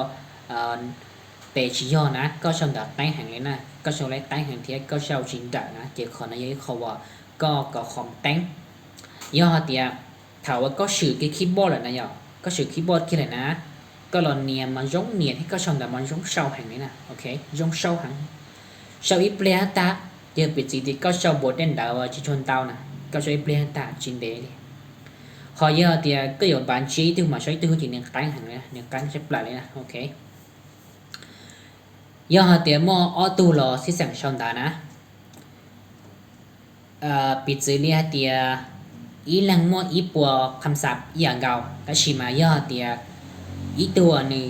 เตะชี้ย่อนะก็ช่องได้ใต้แห่งเลยนะก็ช่องได้ใต้แห่งเทียก็ช่องจินได้นะเจ้าขอในยี่เขาว่าก็คอมแตงย่อเตียถามว่าก็ชื่อคีย์บอร์ดอะไรนะย่อก็ชื่อคีย์บอร์ดที่ไหนนะ có là nia mà giống nia thì có xong là mà giống sâu hàng này nè ok giống sâu hàng sâu ít ple ta giờ bị gì thì có sâu bột đen đào chỉ chôn tao nè có sâu ít ple ta chính đề đi họ giờ thì có nhiều bạn trí từ mà sấy từ chỉ nên cắn hàng này nên cắn xếp lại nè ok giờ họ thì mua auto lo sẽ sản xuất đã nè bị gì đi thì ý lăng mua ý bùa cam sạp ý hàng gạo ta chỉ mà giờ thì ýตัวนึง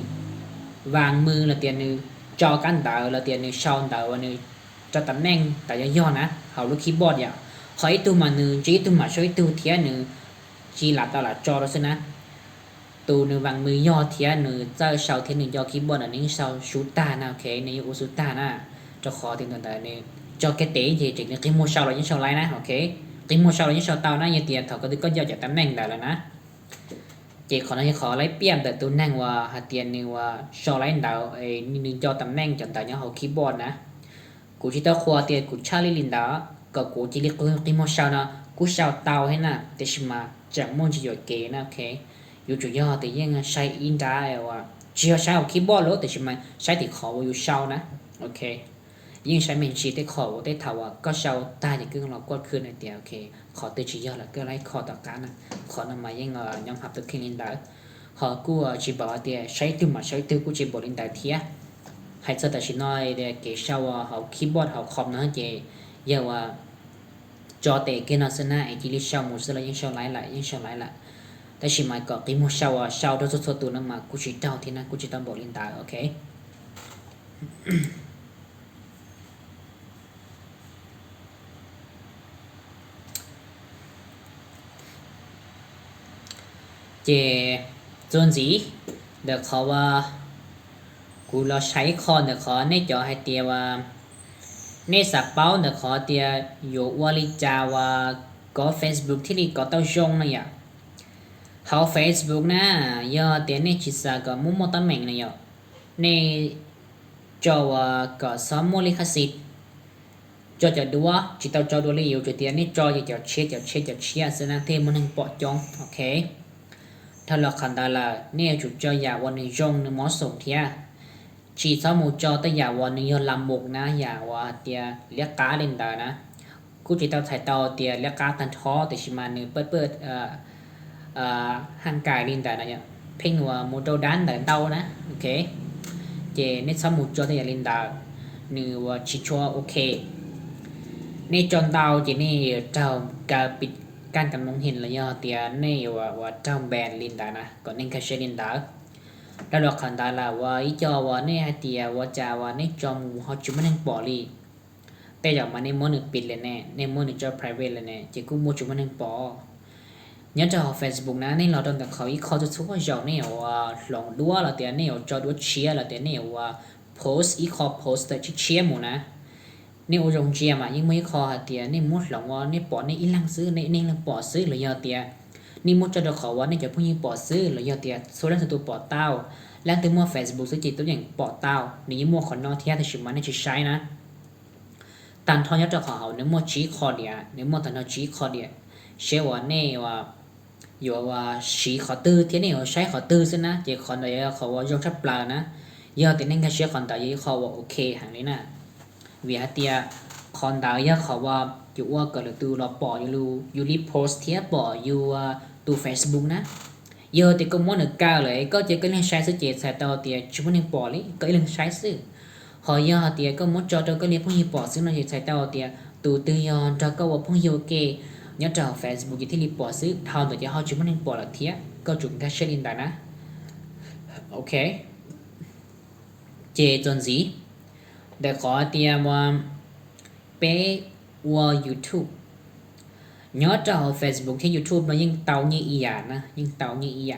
วางมือละเตียนึงจอกันดาวละเตียนึงช่องดาวนึงจะตำแหน่งแต่ย่อๆนะเขาลูกคีย์บอร์ดอย่างขออีตัวมานึงจีตัวมาช่วยตัวเทียนึงจีหลับตาหลับจอแล้วสินะตัวนึงวางมือย่อเทียนึงเจ้าช่องเทียนึงย่อคีย์บอร์ดอันนี้ช่องชูตานะโอเคในยูชูตานะจะขอถึงตอนนี้จอแกเตะจีจริงๆกี่โมช่องเรายังช่องไรนะโอเคกี่โมช่องเรายังช่องเตานะยังเตียเขาก็ย่อจากตำแหน่งได้แล้วนะchị khó nói khó lấy PM tại tôi năng và hạt tiền như so lấy đạo nên cho tầm năng chọn tại nhau hậu keyboard nè cụ chỉ tao khoa tiền cụ Charlie linh đó có cụ chỉ liệt cái món sao nó cụ sao tao hết nè để mà chẳng môn chỉ giỏi kế nè ok dù chủ yếu thì nhưng sai in ra và chỉ sai hậu keyboard lỗ để mà sai thì khó vô sao nè ok nhưng sai mình chỉ để khó vô để thầu có sao ta thì cứ nó quật khứ này thì ok khó từ chỉ do là cứ lấy khó tất cả nè khó nằm mà nhưng nhóm hợp thực hiện đó họ cũng chỉ bảo thì sai từ mà sai từ cũng chỉ bảo lên đại thiệt hay cho ta chỉ nói để cái sau họ keyboard họ không nữa chứ giờ cho để cái nó sẽ này chỉ lấy sau một số là những sau lạiแต่ชิมายก็กินหมดเช้าโดยส่วนตัวนั้นมากูจิตเจ้าที่นั่นกูจิตต้องบอกลินตาโอเคเจจนสีเดี๋ยวเขาว่ากูเราใช้คอนเดี๋ยวเขาในจอให้เตียว่าในสับเป้าเดี๋ยวเขาเตียอยู่วาลิจาว่าก็ Facebook ที่นี่ก็ต้องยงนะอย่าเขา Facebook นะย่อเตียในจิตสาก็มุ่งมั่นตั้งแม่งนะย่อในจอว่าก็สมมูลลิขสิทธิ์จอจะดูว่าจิตเอาจอดูเลยอยู่จุดเตียในจอจะเชียร์สนะเทมันหนึ่งปอจงโอเคถ้าเราขันดาละเนี่ยจุดจออย่าวันนี้ยงในมอส่งเทียchỉ sau một cho tới giờวันนี้làm mộtนะอย่าว่าเตียเลี้ยกาเล่นได้นะกูจะต้องใช้ตัวเตียเลี้ยกาตันท้อแต่ชิมาเนี่ยเปิดห่างกายเล่นได้นะเนี่ยเพ่งว่าโมโตดันได้เต้านะโอเคเจในsau một cho tới giờเล่นได้นี่ว่าชิชัวโอเคในจอนเต้าเจนี่เจ้าการปิดการกันมองเห็นเลยย่อเตียในว่าเจ้าแบนเล่นได้นะก่อนนึงแค่เชเล่นได้แล้วเราขันตาละว่าอีจอว่าเนี่ยเตียว่าจาว่าเนี่ยจอมูเขาจุดมันยังปอลีแต่จากมาในโมนึกปิดเลยแน่ในโมนึกจอ private เลยแน่จะกูโมจุดมันยังปอnhớ cho Facebook na nên là trong cái khởi khó cho số dòng này lòng đua là tiền này cho đua chia là tiền này post ý khó post chỉ chia một nè nếu dùng chia mà nhưng mấy khó tiền này muốn lòng này bỏ này ý lăng xứ này nên là bỏ xứ là do tiềnนี่มุดจะดอกเขาว่านี่จะพูดยิ่งปอดซื้อหรือยอดเตียโซลันตัวปอดเต้าแล้วตัวมัว Facebook ซื้อจิตตัวอย่างปอดเต้านี่ยิ่งมัวขอนนอเทียแต่ชิมมันนี่จะใช้นะตันทอนยอดจะเขาเนี่ยมัวชี้คอเดียเนี่ยมัวตันทอนชี้คอเดียเชื่อว่าเนี่ยว่าอยู่ว่าชี้ขอตื้อที่นี่เขาใช้ขอตื้อซินะเจ้าขอนเดียเขาว่ายกชับปลานะยอดแต่นั่นก็เชื่อขอนเดียเขาว่าโอเคห่างนี้นะวิหารเตียขอนเดียเขาว่าอยู่ว่าก็เลยตัวเราปออยู่รีโพสเทียปออยู่ตัว Facebook นะgiờ thì cũng muốn được cao lại có chỉ cái lên sai sự chế sai tao thì chúng mình bỏ đi cái lên sai sự họ giờ thì có muốn cho cái lên phong hiệu bỏ sự nó chỉ sai tao thì từ từ giờ cho cái phong hiệu kê nhớ cho Facebook thì li bỏ sự thao để cho họ chúng mình bỏ là thiệt có chúng ta share lên đó nè ok chế chọn gì để có tiền mà pay qua YouTube nhớ cho Facebook thì YouTube nó những tàu như ý na những tàu như ý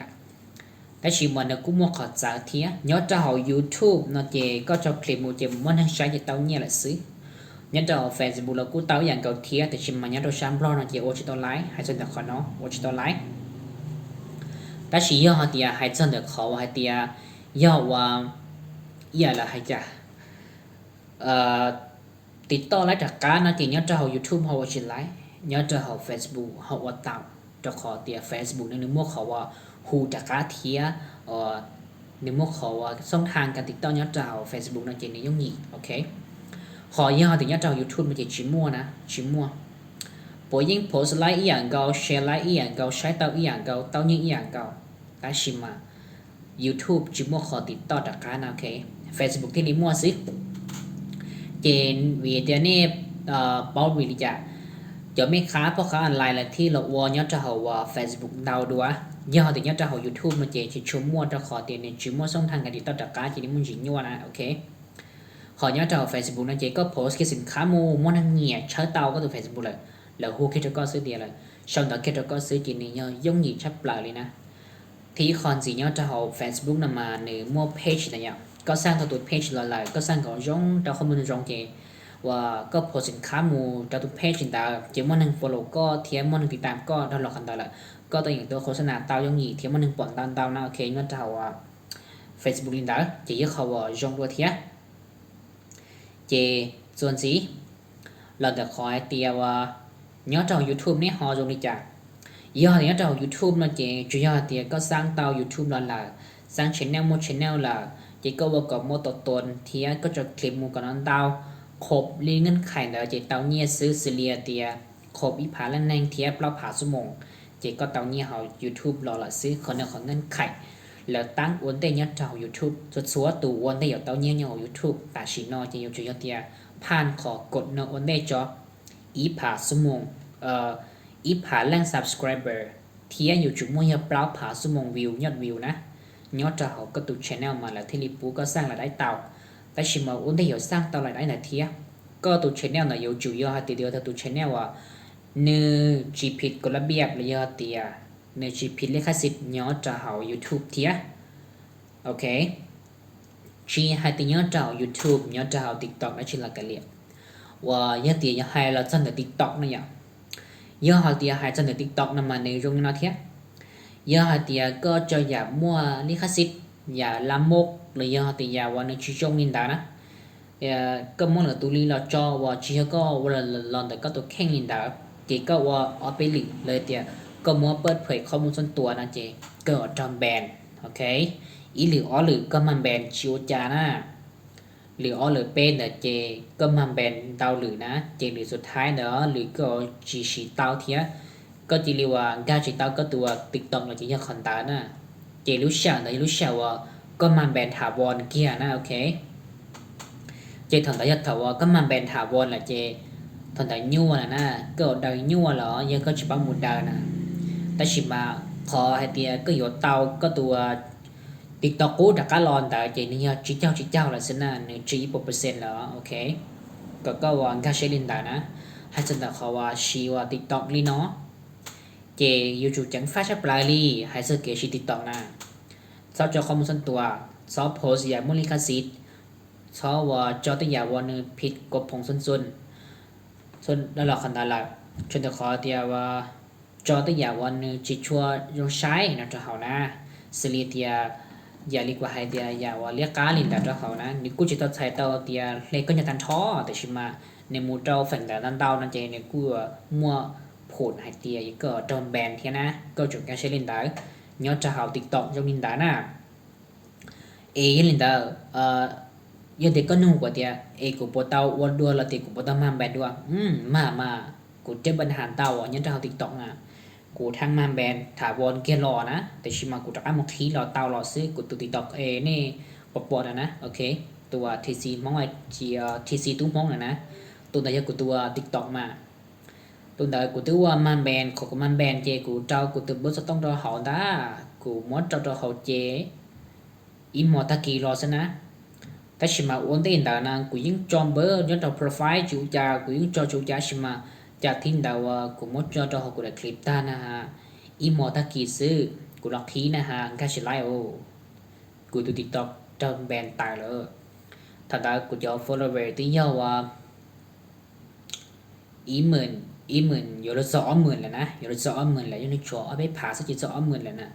แต่ชิมันก็มั่วขอจ่าเทียnhớ cho họ YouTube nó chỉ có cho clip một chỉ muốn hay sai chỉ tàu như là xứ nhớ cho Facebook là cú tàu dạng cầu tiaแต่ชิมันnhớ cho sam blog nó chỉ ô chỉ tàu lái hay chân được khó nó ô chỉ tàu lái แต่ชิยอเทียhay chân được khó hay tiaยอว่าอย่าละhayจ้ะติดต่อไลฟ์จากการนะที่nhớ cho họ YouTube họ chỉ lái nhớ cho họ Facebook họว่าtạo cho họ tiệt Facebook nên mua họว่าหูจากการเทีย nếu mua khó song hàng cả TikTok nhớ trào Facebook nó chỉ này giống nhỉ ok họ giờ thì nhớ trào YouTube mà chỉ mua nè chỉ mua bộ những post like ý ảnh cao share like ý ảnh cao share tao ý ảnh cao tao những ý ảnh cao cái gì mà YouTube chỉ mua khó TikTok đặc cái nào ok Facebook thì đi mua xí trên vì thế này bảo vì là cho mấy kháเพราะ khá online làที่เราว่าnhớ trào Facebook đào đùa giờ thì nhớ trào YouTube mà chỉ chụp mua cho khó tiền này chỉ mua xong thằng cái TikTok đặc cái chỉ đi muốn gì nhau nè ok họ nhớ trào Facebook nó chỉ có post cái สินค้าmua năng nhẹ chơi tao có từ Facebook là hô kết cho cóซื้อ tiền là sau đó kết cho cóซื้อ chỉ này nhớ giống như chấp lạiเลยนะที่คอนสิnhớ trào Facebook nằm mà nếu mua page này nhá có sangตัว page lại có sang có giống trào không muốn giống cái vàก็โพสสินค้ามูจะทุกเพจสินค้าเจ้ามันหนึ่ง follow ก็เทียมมันหนึ่งติดตามก็ดาวน์โหลดกันได้ละก็ตัวอย่างตัวโฆษณาเตาอย่างนี้เทียมมันหนึ่งปอนตามเตานะโอเคงั้นจะเอาว่า Facebook ลินดาจะยึดเขาว่าจงตัวเทียเจส่วนสีเราจะขอให้เตียว่าnhớ trào YouTube นี่họ dùng đi chả giờ thì nhớ trào YouTube là chỉ chủ yếu thì có sang tao YouTube là sang channel một channel là chỉ có vào có một tuần thì có cho clip một cái non taoครบเรื่องเงินไขแล้วเจเตาเนี่ยซื้อซิเลียเตียครบอีผาและแนงเทียบเราผ่าสมองเจก็เตาเนี่ยเขา YouTube รอละซื้อคนเนี่ยของเงินไขแล้วตั้งอ้วนได้เนี่ยเจ้า YouTube สุดสัวตู่อ้วนได้อยู่เตาเนี่ยเนี่ย YouTube แต่ชิโนจะอยู่จุดเตียผ่านขอกดเนาะอ้วนได้จออีผาสมองอีผาแรง subscriber เทียอยู่จุดมั่วเปล่าผาสมองวิวยอดวิวนะยอดเจ้าเขาก็ตุ channel มาแล้วที่ลิปูก็สร้างรายได้เตาแต่ชิมาอุ้นได้อยู่สร้างตลาดได้ไหนเทียก็ตัว channel น่ะอยู่จุดยอดตีเดียวแต่ตัว channel ว่าเนื้อจีพิดกฎระเบียบเลยยอดเตียเนื้อจีพิดเลขสิทธิ์ยอดจะเอา YouTube เทียโอเคจีให้ตียอดจะเอา YouTube ยอดจะเอา TikTok นั่นชิละกันเรียกว่ายอดเตียให้เราจันแต่ TikTok นั่นอย่างยอดเตียให้จันแต่ TikTok นั่นมาในโรงงานเทียยอดเตียก็จะอย่ามั่วเลขสิทธิ์อย่าละมกเลยยอติยาวันนี้ชิจงนินดานะก็มั่งเลยตัวนี้เราจอว่าชิก็วันละลอนแต่ก็ตัวแข่งนินดาเจก็ว่าเอาไปหลีเลยเตียก็มั่วเปิดเผยข้อมูลส่วนตัวนะเจก็จอมแบนโอเคอีหรืออ๋อหรือก็มันแบนชิวจานะหรืออ๋อหรือเป็นแต่เจก็มันแบนเตาหรือนะเจหรือสุดท้ายเนอะหรือก็จีชีเตาเทียก็จีเรียกว่าการจีเตาก็ตัวติ๊กต็อกเราจะยังคอนตานะเจรู้ช่างแต่รู้ช่างว่าก็มันแบนถาวรเกียนะโอเคเจถอนแต่ยัดถาวรก็มันแบนถาวรแหละเจถอนแต่ยั่วนะก็ได้ยั่วเหรอยังก็ชิบะมุดดานะแต่ชิมาขอให้เตียก็อยู่เตาก็ตัวติ๊กต็อกกูดักการลอนแต่เจนี่ชิเจ้าละสินะ1%เหรอโอเคก็วางการใช้ลินดานะให้จันแต่เขาว่าชีว่าติ๊กต็อกลีเนาะเจอยู่จุดจังฟ้าชับลายลีให้เสกชีติ๊กต็อกนะซอจอข้อมูลส่วนตัวซอโพสอย่ามูลลิขสิทธิ์ซอว่าจอตัวอย่างวันผิดกฎผงส่วนแล้วเราคันตาละชนตะขอเตียว่าจอตัวอย่างวันจิชัวยงใช้นะจะเขานะสลีเตียอย่าเรียกว่าให้เตียอย่าว่าเรียกกาลินแต่จะเขานะนี่กูจะต้องใช้ตัวเตียเล็กก็จะตันท้อแต่ชิมาในมูเจ้าแฝงแต่ตันเตานั่นเจเนี่ยกูมัวผลให้เตียอีกก็โดนแบนเทียนะก็จุดการใช้ลินได้nhớ cho họ TikTok trong linh đá nè linh đá giờ thì có nung của tiệt của bộ tao uốn đua là tiệt của bộ tao mang bèn đua mà của trên bên hàn tao nhớ cho họ TikTok nè của thang mang bèn thả vốn kia lò nèแต่ชิมากูจะเอาmột khí lò tao lòซื้อcủa tụi TikTokนี่ปอดนะโอเคตัว TC มองไว้จี TC ตุ้มมองนะตัวไหนจะกูตัว TikTok มาตัวเดียวกูตัวมันแบนของมันแบนเจกูเจ้ากูตัวบสต้องรอเขาด้ากูมดเจ้าเขาเจอิมอตะกี้รอซะนะแต่ชิมาอ้วนได้ยินแต่นางกูยิ่งจอมเบอร์ย้อนจากโปรไฟล์จูจ่ากูยิ่งจอจูจ่าชิมาจากทิ้งดาวกูมดเจ้าเขากูได้คลิปตานะฮะอิมอตะกี้ซื้อกูล็อกทีนะฮะแค่ชิไลโอกูตัวติ๊กต็อกเจ้าแบนตายเลยถ้าได้กูจะ follower ที่เยอะว่าอีหมื่นอยู่ละ20,000แล้วนะอยู่ละ20,000แล้วอยู่ในจอเอาไปผ่าสักกี่20,000แล้วนะ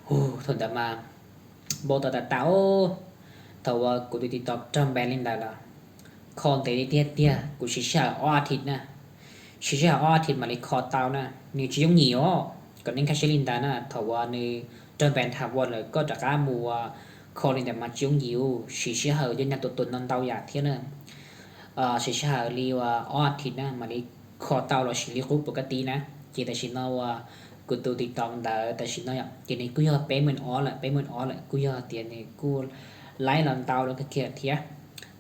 โอ้ทนแต่มาบอกต่อแต่เต้าแต่ว่ากูติดต่อจำแบรนด์ลินได้ละคอนเตเตี้ยกูชิชาอ้ออาทิตย์นะชิชาอ้ออาทิตย์มาเลยคอเต้านะนี่จะยงหนีอ๋อก็นั่งแค่ลินได้นะแต่ว่าใน trên bàn thảo quân là có trả cá mùa kho lên để mà chiếu nhiều chỉ hở cho nhà tụi tuần non tàu giả thế nữa chỉ hở liu thịt nè mà đi kho tàu là chỉ liu cúp bậc tí nè chỉ tại chỉ nó cụ tụi tịt tòng đã tại chỉ nó chỉ này cứ giờ bé mình lại cứ giờ tiền này cứ lái lần tàu đó cái kia thế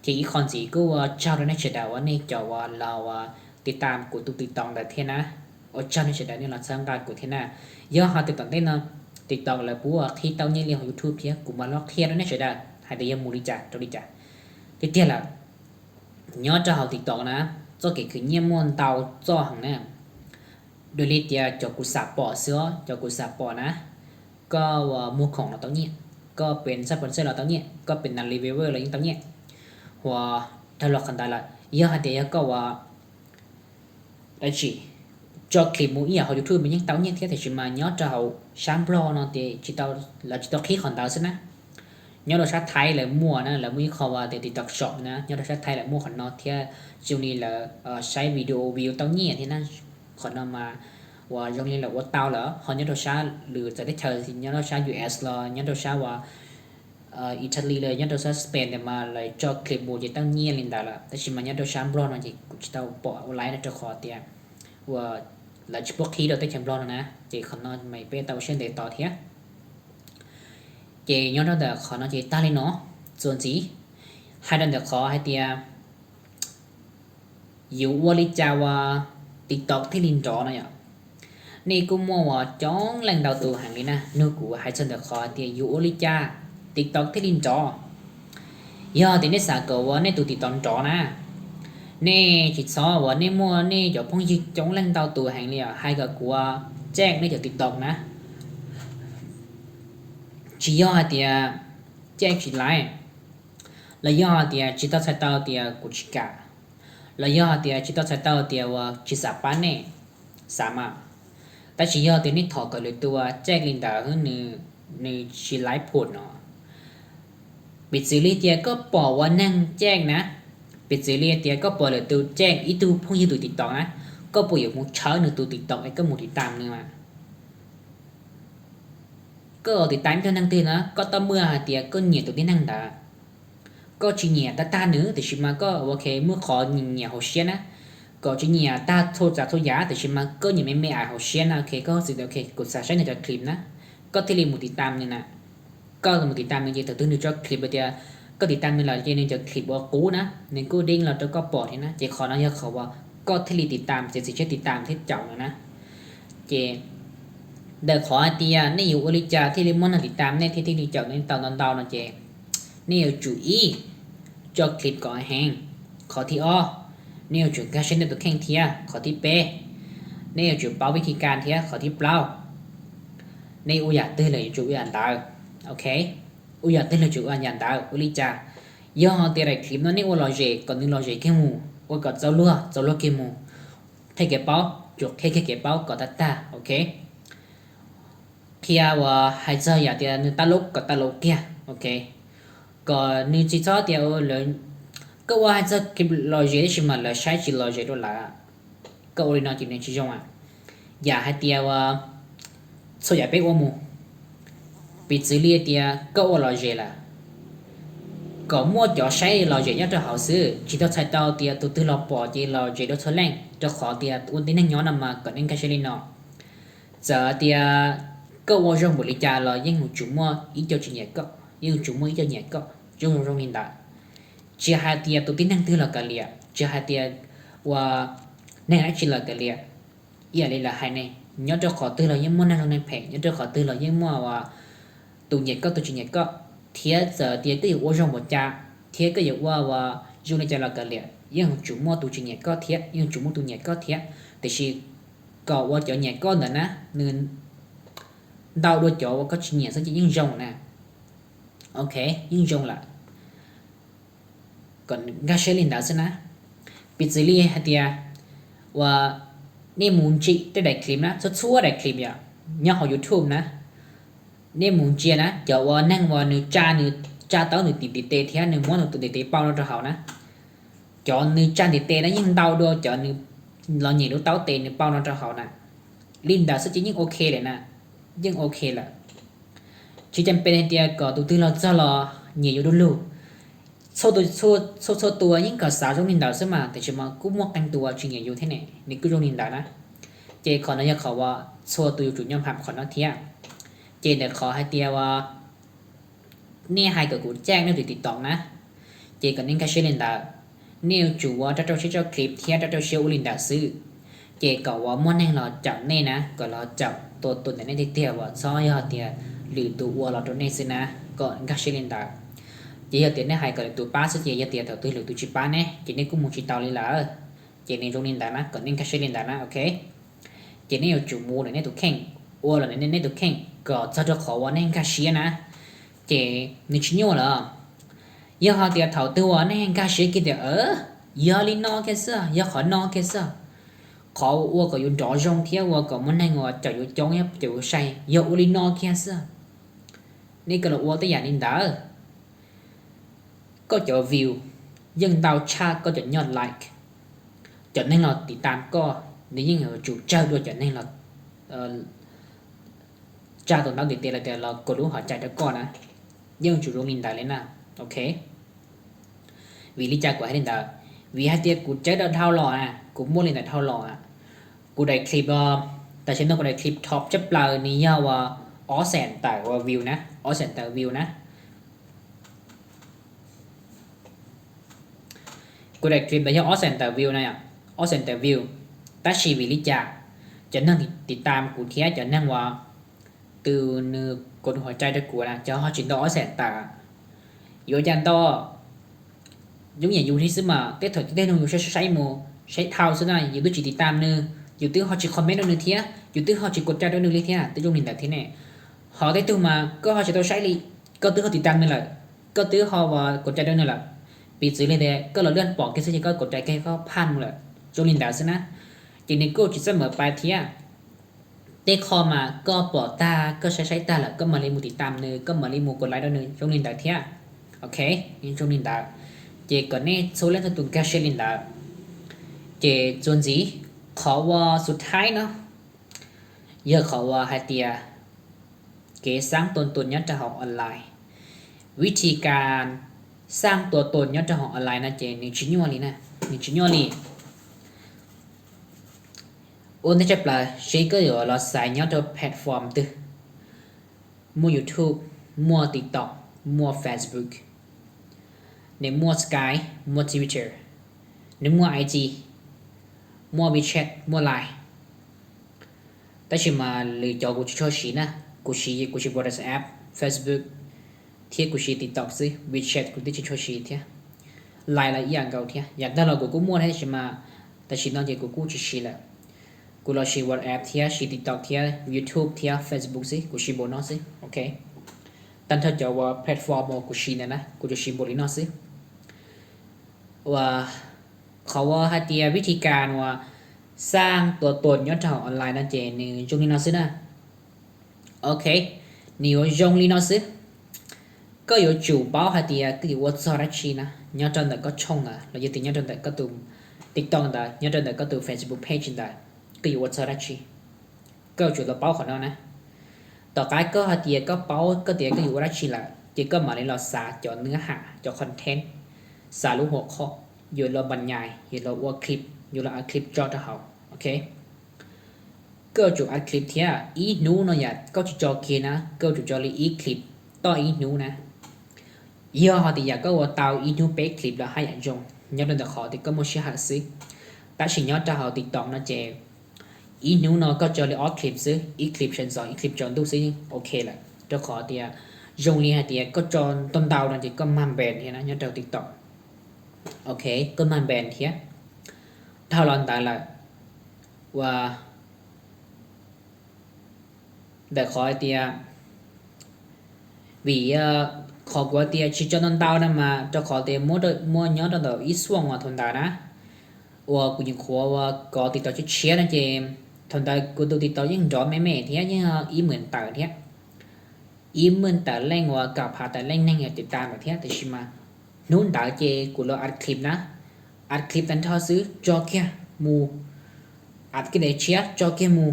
chỉ còn gì cứ trao đến chỉ đạo này cho làติดตามกูตุติดตองแต่เท่านะโอ้ฉันจะได้เนี่ยเราสร้างการกูเท่านะเยอะหาติดตองได้นะติดตองแล้วปุ๊บที่เต้าเนี่ยเรียนของ YouTube เพี้ยกูมาล็อกเทียนแล้วเนี่ยจะได้ให้ได้ยังมูลิจ่าตัวลิจ่าที่เท่าละย้อนจะหาติดตองนะ做给คือเนี่ยมวนเตาจ่อหังเนี่ยโดยเรียกจะกูสับปอเสือจะกูสับปอนะก็ว่ามูของเราเต้าเนี่ยก็เป็นสปอนเซอร์เราเต้าเนี่ยก็เป็นนันรีวิวเวอร์อะไรอย่างเต้าเนี่ยว่าถ้าเราคันได้ละเยอะหาเดียก็ว่าได้chỉ cho clip mũi ở YouTube mình những tao như thế thì chỉ mà nhớ trâu sample nó thì chỉ tao khi còn tao xin á nhớ đồ sát thái là mua nè là mua kho vào thì TikTok shop nè nhớ đồ sát thái là mua còn nó thì chiều này là sai video view tao nhẹ thì nó còn nó mà và trong này là của tao là họ nhớ đồ sát lừaจะได้เจอthì nhớ đồ sát US là nhớ đồ sát và Italy là nhớ đồ sát Spain để mà lại cho clip bộ chỉ tao nhẹ lên đó làแต่chỉ mà nhớ đồ sample nó chỉ tao bỏ lại nó cho khó tiền và là chỉ bốc khí được tới chấm blog nè chỉ còn nó mày bé tao xem để tỏ thế chỉ nhớ đó là khó nó chỉ ta lên nó rồi gì hai lần được khó hai tia dụ wali chào TikTok thì linh trọ này ạ này cũng mua mà chón lần đầu từ hàng này nè nước của hai lần được khó tia dụ wali cha TikTok thì linh trọ giờ thì nó xả cầu này tụi TikTok trọ nè nè chỉ so và nè mua nè cho phong dịch chống lên tàu từ hàng liền hai cái của check nè cho TikTok nè chỉ do thì check chỉ lại là do thì chỉ tao sai tao thì của chỉ cả là do thì chỉ tao sai tao thì chỉ sắp bán nè sama ta chỉ do thì nè thọ cái lượt tua check lên tàu hơn nè chỉ lại phun nó bị xử lý thì có bỏ vào năng check nè bị xử lý thì có bỏ lại từ trang ý tu phong như từ TikTok á có bỏ một chớ nữa từ TikTok ấy có một thì tam nữa mà có thì tám cho năng tiền á có tao mưa thì có nhiều từ tiếng năng đã có chỉ nhẹ ta nữa thì chỉ mà có ok mưa khó nhẹ hồ xuyên á có chỉ nhẹ ta thôi giá thì chỉ mà có nhiều mấy ai hồ xuyên ok có gì ok cột sạc này cho clip nè có thể một thì tam nữa nè có một thì tam như từ từ được cho clip bây giờ cóติดตามmình là cho nênจะคลิปว่ากูนะnênกูดิ้งเราจะก็ปลดนะจะขอนะจะเขาว่าก็ที่ติดตามจะสิเชื่อติดตามที่เจ้านะเจเดี๋ยวขอตีนี่อยู่อริจาที่ลิมอนติดตามเนี่ยที่เจ้าในตอนนะเจนี่อยู่จุอีจอคลิปก่อแห้งขอที่อ้อนี่อยู่จุการเช่นตัวแข่งเทียขอที่เป้นี่อยู่จุเป้าวิธีการเทียขอที่เปล่านี่อุอยากตื้อเลยจุอุอยากตายโอเคui giờ tên là chủ anh nhận đạo uli cha do họ tiền này clip nó nên ôi lo gì còn nên lo gì cái mù ôi còn dấu lúa cái mù thay cái bao chuột cái bao có ta ok kia và hai giờ giờ thì ta lúc kia ok còn nếu chỉ cho thì lớn có hai giờ cái lo gì thì mà là sai chỉ lo gì đó là có ôi nó chỉ nên chỉ trong giờ hai tia và số giờ biết ôm mù bị xử lý thì có lo gì là có mua cho sai lo gì nhất cho họ xử chỉ cho sai tao thì tụi tôi lo bỏ chỉ lo gì đó thôi lên cho khó thì tụi tôi nên nhớ nằm mà còn nên cái gì nó giờ thì có mua trong một lý trà là những người chủ mua ý cho chuyện nhẹ có những chủ mua ý cho nhẹ có trong trong hiện đại chỉ hai thì tụi tôi nên tư là cái liệt chỉ hai thì và nên chỉ là cái liệt ý là hai này nhớ cho khó tư là những món năng nên phải nhớ cho khó tư là những món và tụi nhẹ có tụi chuyện nhẹ có thiệt giờ thì cái yếu trong một cha thiệt cái yếu và dùng để cho là cái liệt nhưng chủ mua tụi chuyện nhẹ có thiệt nhưng chủ mua tụi nhẹ có thiệt thì chỉ có qua chỗ nhẹ có nữa nè nên đau đôi chỗ có chuyện nhẹ sẽ chỉ những rồng nè ok những rồng là còn gasoline đó xem nè bị xử lý hay tiệt và nên muốn chị tới đại clip nè rất xua đại clip vậy nhớ họ YouTube nè nên muốn chia nè cho năng vào nữ cha tao nữ tì tê thế nữ muốn nữ tì bao nó cho họ nè cho nữ cha tê nó nhưng đau đôi cho nữ lo nhỉ nữ tao tê nữ bao nó cho họ nè linh đã sẽ chỉ những ok này nè nhưng ok là chỉ chăm bên tia có tụi tư lo cho lo nhiều đôi lúc số tua những cái xã trong nền đạo xem mà thì chỉ mà cũng một tăng tua chỉ nhiều thế này nếu cứ trong nền đạo đó chế còn nóiเขาว่าsố tua chủ nhân phạm còn nói thiệt chế đểขอให้เตียว่าเนี่ยให้กับกูแจ้งเนี่ยติดต่อนะเจก็นิ่งแค่เชื่อเล่นดาเนี่ยจูว่าถ้าเราใช้เจ้าคลิปเทียถ้าเราเชื่ออุลินดาซื้อเจก็ว่าม้วนแห่งเราจับเนี่ยนะก็เราจับตัวตนในเตียว่าซ้อยเตียหรือตัววัวเราตัวนี้ซื้อนะก็นิ่งแค่เชื่อเล่นดาเจเตียเนี่ยให้ก็ตัวป้าซื้อเจเตียตัวหรือตัวชิป้าเนี่ยเจเนี่ยกูมุ่งชิตาวเลยล่ะเจเนี่ยตรงนี้ดานะก็นิ่งแค่เชื่อเล่นดานะโอเคเจเนี่ยจูมูเนี่ยตัวแข่งวัวเราเนี่ยตัวแข่งก็จะจะขอว่าเนี่ยแค่เชื่อนะเจนึกชิโน่ละยาหาเดียถาวตัวเนี่ยแค่เชื่อกี่เดียยาลินอแค่เสือยาขอนอแค่เสือขอวัวก็อยู่ดอจงเที่ยววัวก็มันให้งัวจะอยู่จงยับจะอยู่ใส่ยาอุลินอแค่เสือนี่ก็เราวัวตัวอย่างนินดาก็จะวิวยังดาวชาก็จะยอดไลค์จะnênเราติดตามก็นี่ยิ่งเราchủเจ้าด้วยจะnênเราจ้าตัวนักเดียร์แต่เราก็รู้หัวใจแล้วก่อนนะยังจุดลงนินดาเลยนะโอเควิลิจากกว่าให้นินดาวิให้เตียกูเจอเท่าหล่อนะกูมั่วเลยแต่เท่าหล่ออ่ะกูได้คลิปแต่ฉันต้องกูได้คลิปท็อปจะเปล่านี้ยาวว่าอ๋อแสนแต่ว่าวิวนะอ๋อแสนแต่วิวนะกูได้คลิปแต่ยังอ๋อแสนแต่วิวนะอ่ะอ๋อแสนแต่วิวแต่ชีวิลิจากจะนั่งติดตามกูเทียจะนั่งว่าtừ conหัวใจได้กูนะcho họ chuyển đó sẽ tả yếu dàn to giống như dù thì xứ mà tết thời tết không sẽ say mùa sẽ thao xứ này dù tôi chỉ tam nữa dù tôi họ chỉ comment đâu nữa thế dù tôi họ chỉ cột ra đâu nữa thế à tôi dùng nền tảng thế này họ thấy tôi mà có họ chỉ tôi say đi có tôi họ tam nữa là có tôi họ và cột ra đâu nữa là bị xử lên đây có là đơn bỏ cái gì có cột ra cái có pan là dùng nền tảng xứ na chỉ nên cô chỉ sẽ mở bài thế àเตะคอมาก็ปอตาก็ใช้ตาแหละก็มาเรียมูติดตามเนื้อก็มาเรียมูกดไลค์ด้วยเนื้อช่วงนินดาเทียโอเคนี่ช่วงนินดาเจก่อนนี้โซเล่นตุนแกเชลินดาเจจวนจีขอว่าสุดท้ายเนาะเยอะขอว่าให้เตียเกสร้างตนยัดจะหอกออนไลน์วิธีการสร้างตัวตนยัดจะหอกออนไลน์นะเจนี่ชิ้นย่อลีนะนี่ชิ้นย่อลีôn thế chấp là chỉ có gọi là xài nhau cho platform từ mua YouTube mua TikTok mua Facebook để mua Skype mua Twitter để mua IG mua WeChat mua Line ta chỉ mà lựa chọn của cho chỉ nè của chỉ WhatsApp Facebook thiết của chỉ TikTok gì WeChat của tí cho chỉ thế Line là dạng cầu thế dạng đó là của cũng mua thế chỉ mà ta chỉ nói về của cũng chỉ làกูรอชี WhatsApp เทียชี TikTok เทีย YouTube เทีย Facebook สิกูชีโบนอสิโอเคตั้งแต่จะว่าแพลตฟอร์มกูชีเนี่ยนะกูจะชีโบลินอสิว่าเขาว่าให้เตียวิธีการว่าสร้างตัวตนยอดเท่าออนไลน์นั่นเจนี่จงลินอสินะโอเคนี่ว่าจงลินอสิก็有主包ให้เตียก็อยู่ว่าซอรัชีนะยอดจนแต่ก็ช่องอ่ะเราจะติดยอดจนแต่ก็ตุ่ม TikTok ได้ยอดจนแต่ก็ตุ่ม Facebook page ได้ก็อยู่ว่าซาราชีก็จุดเราเป้าของเรานะต่อไปก็เตียก็เป้าก็เตียก็อยู่ว่าราชีละเตียก็มาในเราสาจอเนื้อหาจอคอนเทนต์สารู้หัวข้ออยู่เราบรรยายอยู่เราว่าคลิปอยู่เราอัดคลิปจอจะเขาโอเคก็จุดอัดคลิปเทียอีนูเนาะอย่าก็จุดจอเคนะก็จุดจอเลยอีคลิปต่ออีนูนะเยอะเขาตีอยากก็ว่าเตาอีนูเป๊กคลิปเราให้อย่างจงยัดเดินแต่ขอตีก็มาเชื่อหาซื้อแต่สิ่งยอดจะเขาติดต่อนะเจอีนู้นก็จะเลยออคลิปซื้ออีคลิปเช่นสองอีคลิปจอนดูซิโอเคแหละเจ้าขอเตียยงลีฮะเตียก็จอนต้นดาวนั่นจีก็มันแบนเทียนะยอดเจ้าติ๊กต็อกโอเคก็มันแบนเทียเท่าหลอนตายละว่าแต่ขอเตียvìขอกว่าเตียชิจอนต้นดาวนั่นมาเจ้าขอเตียมัวยอดต้นดาวอีส่วงว่าทนดานะว่ากูยังขอว่าก็ติดต่อเชียร์นะเจมทนได้กูดูติดต่อยังร้อนแม่เทียยังอีเหมือนต่างเทียอีเหมือนแต่แรงว่ากับพาแต่แรงนั่งติดตามแบบเทียแต่ชิมานู้นด่าเจกูรออัดคลิปนะอัดคลิปนั้นทอซื้อจอแค่มูอัดกี่เดเชียร์จอแค่มู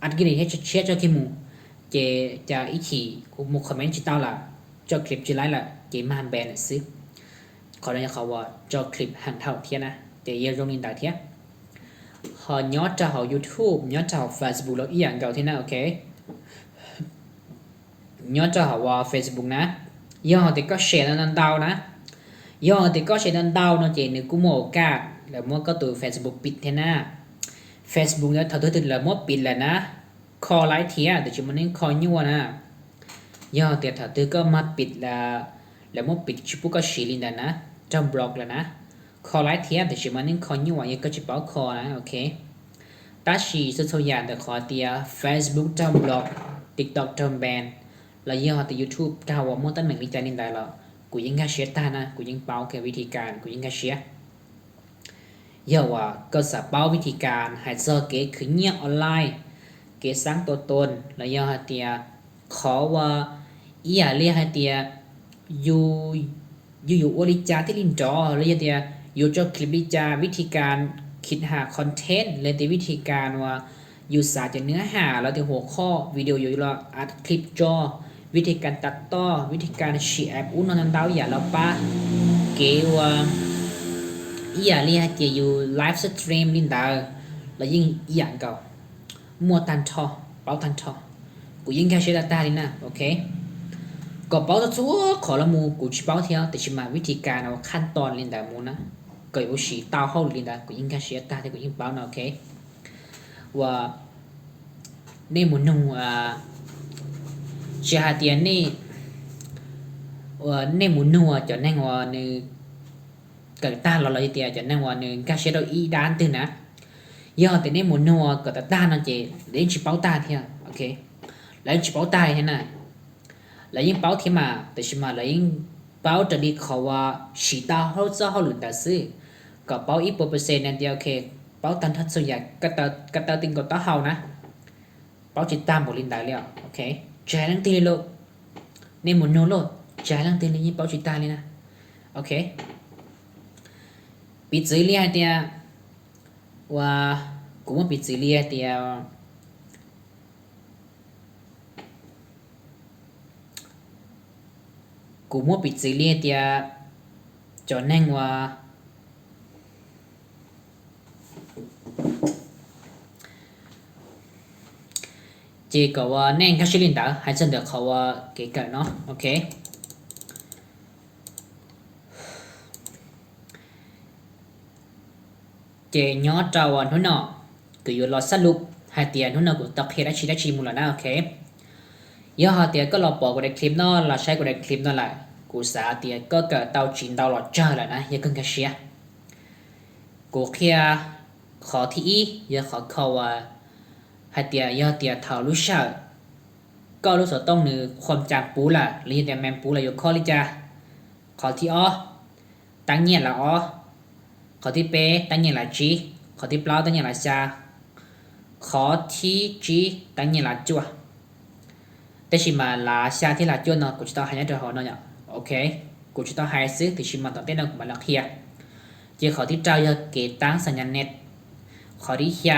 อัดกี่เดเชียร์จอแค่มู chị cho ý chỉ của một comment chỉ tao là cho clip chỉ lại là chị mà bè này xứ còn đây họว่าcho clip hàng thầu thiên à chị yêu trong nền tảng thiên họ nhớ cho họ YouTube nhớ cho họ Facebook แล้วอีกอย่างเก่าที่น่าโอเคnhớ cho họ vào Facebook nè giờ thì có share lên tao nè giờ thì có share lên tao nó chỉ nếu cũng một cả là mua có từ Facebook ปิด thế nè Facebook แล้วthật sự là mua ปิด là nè call ไลฟ์เทียแต่ชิมันนี่ call ยั่วนะย่อแต่ถ้าตัวก็มาปิดแล้วมันปิดชิบุก็ชีลินนะจำบล็อกแล้วนะ call ไลฟ์เทียแต่ชิมันนี่ call ยั่วยังก็จะบอก call นะโอเคถ้าชีสุดท้ายแต่ขอเตีย Facebook จำบล็อก TikTok จำแบนแล้วย่อแต่ YouTube ก้าวว่ามันตั้งหนึ่งวิจารณ์นินได้แล้วกูยังแค่เชียร์ตานะกูยังเป้าแค่วิธีการกูยังแค่เชียร์ย่อว่าก็สะเป้าวิธีการให้เจอเก๋คือเงี้ยออนไลน์เกsángตัวตนแล้วยังให้เตียขอว่าอีอย่าเรียกให้เตียอยู่อริจาที่ลินจอแล้วยังเตียอยู่จอคลิปวิจาวิธีการคิดหาคอนเทนต์เลยแต่วิธีการว่าอยู่สาจากเนื้อหาแล้วที่หัวข้อวิดีโออยู่แล้วอัดคลิปจอวิธีการตัดต่อวิธีการฉีดแอปอุ้นนอนดาวอย่าแล้วป้าเกว่าอีอย่าเรียกให้เตียอยู่ไลฟ์สตรีมลินดาแล้วยิ่งอีอย่างเก่าmua tan thò báo tan thò của những cái data đi nè ok có báo cho chúa khó là mua của chỉ báo theo thì chỉ mà วิธีการเอาขั้นตอนลินดามูนะเกิดว่าสีตาวเข้าลินดาcủa những cái data thì của những báo nào ok và nên muốn nung chỉ hạt tiền này nên muốn nung cho nên là nên cái ta là lợi tiền cho nên là nên cái sẽ đâu ý đan từ nè giờ thì nên muốn mua cái ta nó chỉ đến chỉ báo ta thôi ok lấy chỉ báo ta thế này lấy những báo thế màแต่ชิมาlấy những báoจะดีเขาว่าสีตาเขาจะเขาหลุดแต่ซื้อก็báo ít bộ percent nên ok báo tan thật sự cái ta tin có ta hậuนะbáo chỉ tam bộ linh đại liệu ok trái năng tiền luôn nên muốn mua luôn trái năng tiền như báo chỉ ta lên nè ok bị dưới liền thì và cũng một bị xử lý thì cũng một bị xử lý thì cho nên là chỉ có nên các sinh đạo hay chân được họ kể cả nó ok chế nhớ trâu nó nọ cứอยู่รอสรุปให้เตียนู่นน่ะกูตักเฮ็ดได้ชีมูลนะโอเคgiờ họเตียก็รอปอกกูได้คลิปเนาะเราใช้กูได้คลิปนั่นแหละกูสาเตียก็เกิดเตาจีนเตาหลอดเจอแล้วนะอย่าเพิ่งกระเชียกูแค่ขอที่อีอย่าขอเขาว่าให้เตียย่อเตียเท่ารู้ชักก็รู้สึกต้องนึกความจำปูล่ะหรือแต่แมนปูล่ะอยู่ข้อลิจ้าขอที่อ้อตั้งเงียบละอ้อขอที่เป๊ตั้งเงียบละจีขอที่เปล่าตั้งเงียบละจาขอที่จีตั้งเงียบละจั่วแต่ชิมาละชาที่ละจั่วเนาะกูจะต้องให้ยัดหัวเนาะโอเคกูจะต้องให้ซื้อที่ชิมาตอนเต้นเนาะกูมาละเฮียเจ้าขอที่เจ้าอย่าเกตั้งสัญญาณเน็ตขอที่เฮีย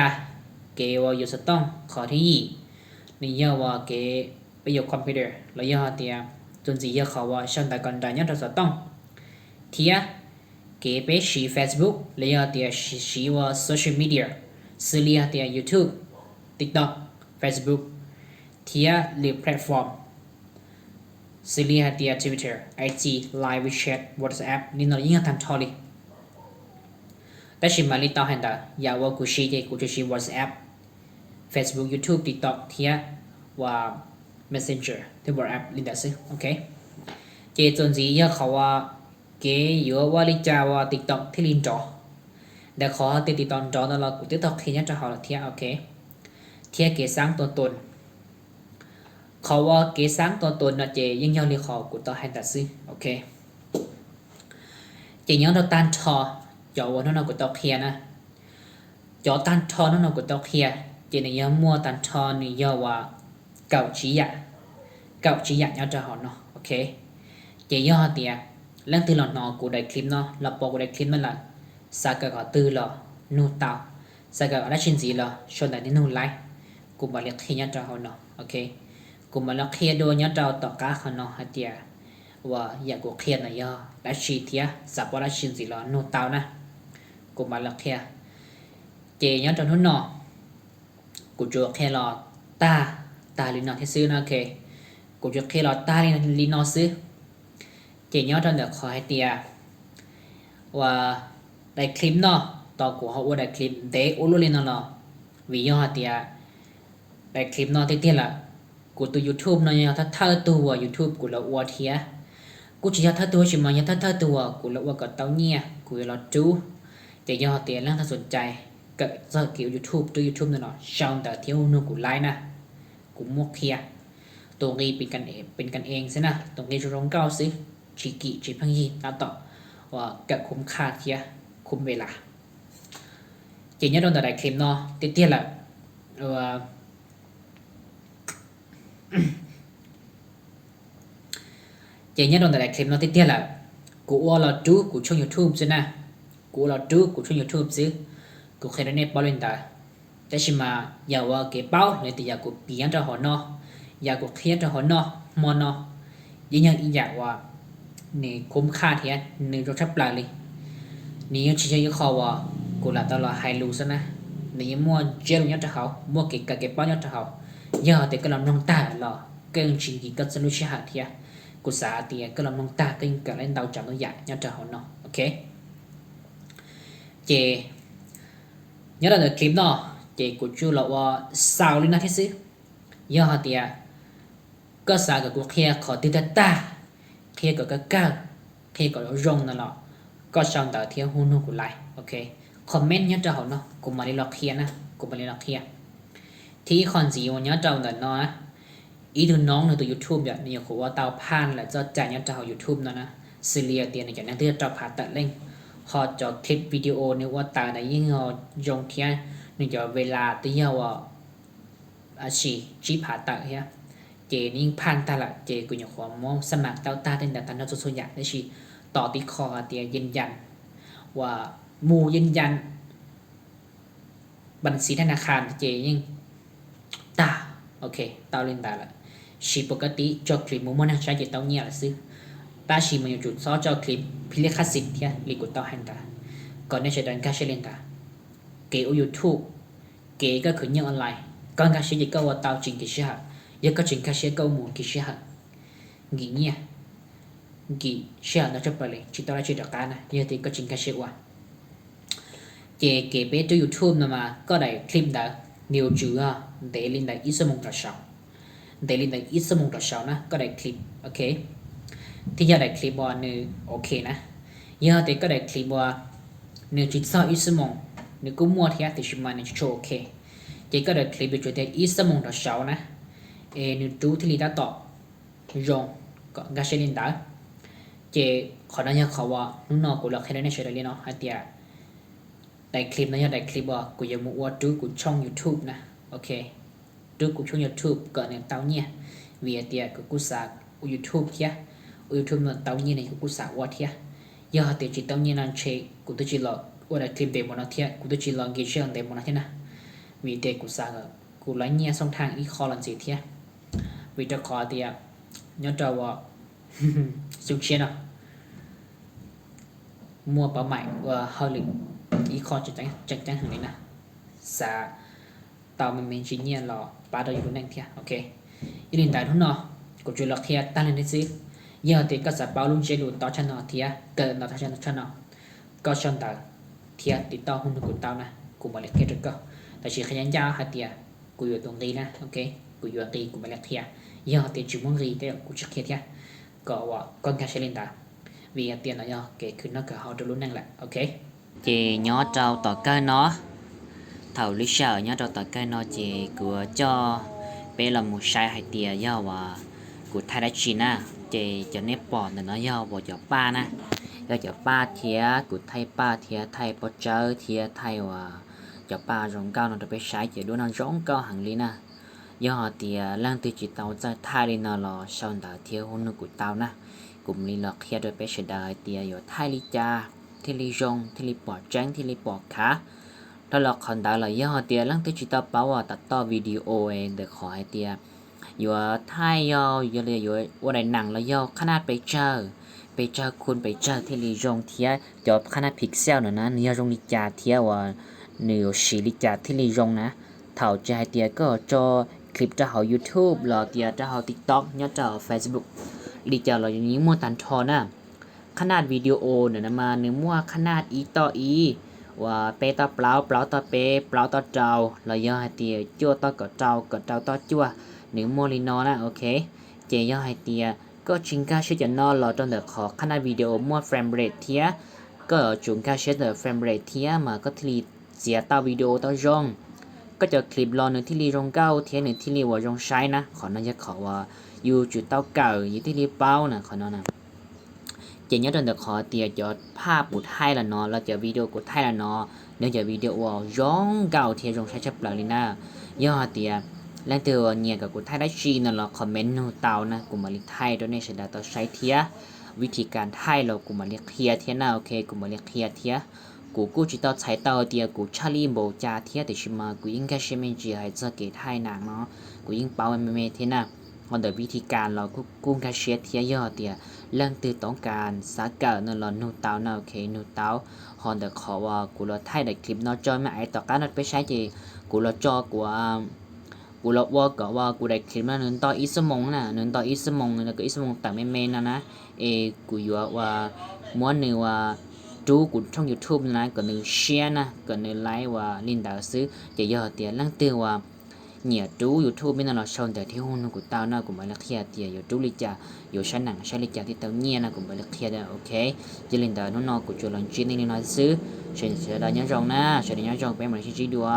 เกว่าอยู่สต้องขอที่ยี่นี่ย่อว่าเกไปอยู่คอมพิวเตอร์แล้วย่อเตียจนสิย่อเขาว่าฉันแต่ก่อนได้ยัดสต้องเทียเกไปชี Facebook แล้วย่อเตียชีว่า social media ซื้อเลียเตีย YouTube TikTok Facebook เทียหรือแพลตฟอร์มซื้อเลียเตีย Twitter IG Line WeChat WhatsApp นี่เรายิ่งทำทอเลยแต่ชิมาลิต่อให้ได้อย่าว่ากูชี้เจกูจะชี้ WhatsApp Facebook YouTube TikTok เทียว่า Messenger ที่ WhatsApp ลินดาซึโอเคเจจนสิย่อเขาว่าเกอยู่ว่าลิจาว่า TikTok ที่ลินจอเดี๋ยวขอติดต่อจอตลอดกู TikTok ที่ยังจะหาเทียโอเคเทียเกสร้างตัวตนเขาว่าเกสร้างตัวตนนะเจยังยาวเลยขอกูต่อให้ได้ซึโอเคเจยังเราตันทอcho nó nào của tao kia nè cho tan thon nó nào của tao kia chỉ là nhớ mua tan thon thì doว่าcậu chỉ dạy nhau cho họ nó ok chỉ do tiệt lần từ lần nó của đại clip nó là bộ của đại clip nó là sao cái gọi từ là nô tao sao cái gọi là chuyện gì là cho đại đến nô like của bà liệt khi nhau cho họ nó ok กูมาแล้วเคลียร์ดูnhớ trâu tọt cá khăn nó hạt tiệt và giờกูเคลียร์này do đã chi tiệt sắp qua đã chi gì lo nô tao nèกูมาแล้วเคลียร์chị nhớ trâu nóกูจะเคลียร์รอตาลินอที่ซื้อนะโอเคกูจะเคลียร์รอตาลินอซื้อchị nhớ trâu được khỏi hạt tiệt và đại clip nó tao của họ qua đại clip để ôn lên nó vì do hạt tiệt đại clip nó thì tiệt làกูตัว YouTube เนาะเนี่ยถ้าเธอตัว YouTube กูละอวดเทียกูจะถ้าตัวใช่ไหมเนี่ยถ้าเธอตัวกูละอวดกับเต้าเนี่ยกูละจูแต่ยอดเตียนแล้วถ้าสนใจก็จะเกี่ยว YouTube ตัว YouTube นั่นเนาะช่องแต่เที่ยวนู่นกูไลน์นะกูมั่วเทียตรงนี้เป็นกันเองสินะตรงนี้จะร้องเก้าสิชิกิจิพังยีตาต่อว่ากับคุ้มค่าเทียคุ้มเวลาจริงเนี่ยโดนแต่ได้คลิปเนาะเตี้ยๆละchị nhớ trong đại clip nó tiếp theo là của là chú của trong YouTube chứ nè của là chú của trong YouTube chứ của khi đến bao lên ta thế mà giờ cái bao này thì giờ của biến cho họ nó giờ của khiến cho họ nó mòn nó dĩ nhiên ý dạngว่านี่คุ้มค่าเทียนี่รสชาติปลาเลยนี่ยังชี้ๆเขาว่ากูละตลอดไฮรูซะนะนี่มั่วเจ้าเนี่ยจะเขามั่วเก็บป้อนเนี่ยจะเขาgiờ thì cái lòng nông ta là cái chuyện gì có solution hạt thiệt của xã thì cái lòng nông ta cái cái lên đầu chẳng nó dạy nhớ cho họ nó ok chị nhớ là được kiếm nó chị của chú là sao lên thế chứ giờ thì cơ sở của cuộc kia khó tin ta kia của cái cao kia của rong nó là có xong đầu thiếu hôn của lại ok comment nhớ cho họ nó cùng mà đi lọc kia nè cùng mà đi lọc kiaที่คอนซีวันนี้เจ้าเนาะอีทุนน้องในตัว YouTube แบบนี้เขาว่าเตาผ่านและจะจ่ายเนี่ยเจ้า YouTube เนาะนะซีเรียเตียนอย่างนั้นที่จะผ่าตัดเล่งพอจะคลิปวิดีโอเนี่ยว่าตาในยิ่งเอายงเทียนนี่จะเวลาที่ว่าชีผ่าตัดเฮียเจนิ่งผ่านตาละเจกูอยากขอมองสมัครเต้าตาเป็นแต่ตาเราส่วนใหญ่ได้ชีต่อติคอเตียยืนยันว่ามูยืนยันบัญชีธนาคารเจยิ่งตาโอเคตาเล่นตาละชีปกติจอคลิปมุมมันใช้จะเต้าเนี่ยละซื้อตาชีมันอยู่จุดซ้อจอคลิปพิเลคัสสิทธิ์ที่ลิกุตเต้าหันตาก่อนในเชดันการใช้เล่นตาเกอยูทูบเกก็คือยังออนไลน์ก่อนการใช้จะก็ว่าเต้าจริงกี่เชื่อยังก็จริงการใช้ก็มูกี่เชื่อกี่เนี่ยกี่เชื่อเราจะไปเลยชิตอะไรชิตการนะยังที่ก็จริงการใช้ว่าเกไปดูยูทูบนะมาก็ได้คลิปได้nhiều chữ để lên đại ít số mong trò sầu để lên đại ít số mong trò sầu nè có đại clip ok thì giờ đại clip vào nữa ok nè giờ thì có đại clip vào nữa chỉ sau ít số mong nữa cũng mua thì chúng mình cho ok chỉ có đại clip cho thấy ít số mong trò sầu nè nữa chú thì đã tỏ rồi có cái sẽ lên đại chỉ khỏi nóiเขาว่านู่นนอกูหลอกให้ได้ในเฉยๆเนาะให้เตียได้คลิปนะได้คลิปว่ากูยังมั่วดูกูช่อง YouTube นะโอเคดูกูช่อง YouTube ก่อนเนี่ยเต้าเนี่ยเวียเตียกูสากู YouTube เทีย YouTube เนี่ยเต้าเนี่ยเนี่ยกูสาว่าเทียยอดเตียจีเต้าเนี่ยนั่นเชกูตัวจีหลอกว่าได้คลิปเดโมนะเทียกูตัวจีหลอกเกจเชอร์เดโมนะเทียนะวีเตียกูสากูไล่เนี่ยช่องทางอีคอลันสิเทียวีจะขอเตียยอดจะว่าสุดเชียนะมัวปะใหม่ว่าเฮลิอีคอจังหันนี้นะสาตามันเป็นชิ้นเนี่ยหรอปลาตัวอยู่นั่งเทียโอเคอีลินตายทุนเนาะกูจะหลอกเทียตั้งเลยสิเยอะติก็จะเปาลุงเจลูต่อชนะเทียเกิดต่อชนะก็ชนตาเทียติดต่อหุ่นกูเต้านะกูมาเล็กแค่จุดก็แต่ชีขยันยาวหาเทียกูอยู่ตรงนี้นะโอเคกูอยู่ตรงนี้กูมาเล็กเทียเยอะติจุ่มรีแต่กูจะเทียก็ว่าก้อนแค่เชลินตาvì tiền là do kểคือnó cả họ được luôn năng lại ok chị nhớ trâu tỏi cây nó thầu lý sợ nhớ trâu tỏi cây nó chị của cho bé là một sai hay tiền do và của thay đã chín à chị cho nếp bỏ nó do bỏ cho ba nè do cho ba thía của thay ba thía thay bỏ chơi thía thay và cho ba rong cao nó được bé sai chị đua nó rong cao hàng lý nè do thì lang từ chỉ tàu ra thay đi nó là sau đó thiếu hôn của tàu nè cùng lý lọc khi đôi bé sẽ đợi tia ở thay lý cha thì lý rong thì lý bỏ trắng thì lý bỏ cá đó là còn đó là do tia lăng tới chỉ tao bảo vào tắt to video để khỏi tia อยู่ไทยยออยู่เลยอยู่วันไหนหนังแล้วยอขนาดไปเจอคุณไปเจอที่ลีจงเทียจอขนาดพิกเซลนะเนื้อจงลิจาเทียว่าเนื้อสีลิจาที่ลีจงนะเท่าใจเตียก็จอคลิปจะเอา YouTube หรอเตียจะเอา TikTok เนี่ยจะเอา Facebook ลิจาเราอย่างนี้มัวตันทอนะขนาดวิดีโอเนี่ยนะมาเนื้อมัวขนาดอีต่ออีว่าเปต่อเปล่าต่อเปเปล่าต่อเจ้าเราย่อให้เตียจั่วต่อกับเจ้าต่อจั่วหนึ่งโมลินอนะโอเคเจย่อให้เตียก็ชิงก้าชื่อจะนอรอจนเดขอขนาดวิดีโอมัวเฟรมเรทเทียก็จุงก้าเชื่อเดเฟรมเรทเทียมาก็ทีเสียต่อวิดีโอต่อจงก็จะคลิปรอหนึ่งที่รีรงเก้าเทียหนึ่งที่รีว่ารงใช้นะขอนั่นจะขอว่าอยู่จุดเต้าเก่าอยู่ที่รีเป้านะขอนั่นนะเจย่อจนเดขอเตียจอดภาพบุตรให้ละเนาะเราจะวิดีโอกุดให้ละเนาะเนื่องจากวิดีโอร้องเก่าเทียรงใช้ชับเปล่าเลยนะย่อเตียและเตือนเนี่ยกับกูไทยได้ชีนั่นเราคอมเมนต์นูเตานะกูมาเรียกไทยด้วยในเสดาต่อใช้เทียวิธีการไทยเรากูมาเรียกเคลียเทียนะโอเคกูมาเรียกเคลียเทียกูจิตต่อใช้เตาเดียกูชาลีโบจาเทียแต่ชิมากูยิ่งแค่เชื่อไม่จีให้เจอเกตไทยหนังเนาะกูยิ่งเป้าไม่เทียนะวันเดวิธีการเรากูแค่เชียเทียย่อเตียเรื่องตื่นต้องการสักเกิดนั่นเรานูเตานะโอเคนูเตาฮอนเดขอว่ากูเราไทยได้คลิปนอจอยมาไอต่อการนัดไปใช้จีกูเราจอกูรับว่าก็ว่ากูได้คลิปมาหนึ่งต่ออีสมงนะหนึ่งต่ออีสมงแล้วก็อีสมงแต่ไม่เมนนะกูอยู่ว่าม้วนหนึ่งว่าดูกูช่อง YouTube นะก็หนึ่งแชร์นะก็หนึ่งไลค์ว่าลินดาซื้อจะย่อเตียลังเตือนว่าเนี่ยดู YouTube ไม่นานเราชนแต่ที่ห้องกูเต้านะกูมาเลือกเทียเตียอยู่ดูลิจ่าอยู่ชั้นหนังชั้นลิจ่าที่เต้าเนี่ยนะกูมาเลือกเทียได้โอเคจะลินดาน้องๆกูจะลองจีนนี่น้อยซื้อเฉยๆได้ยังจองนะเฉยๆยังจองเป็นเหมือนที่จีดัว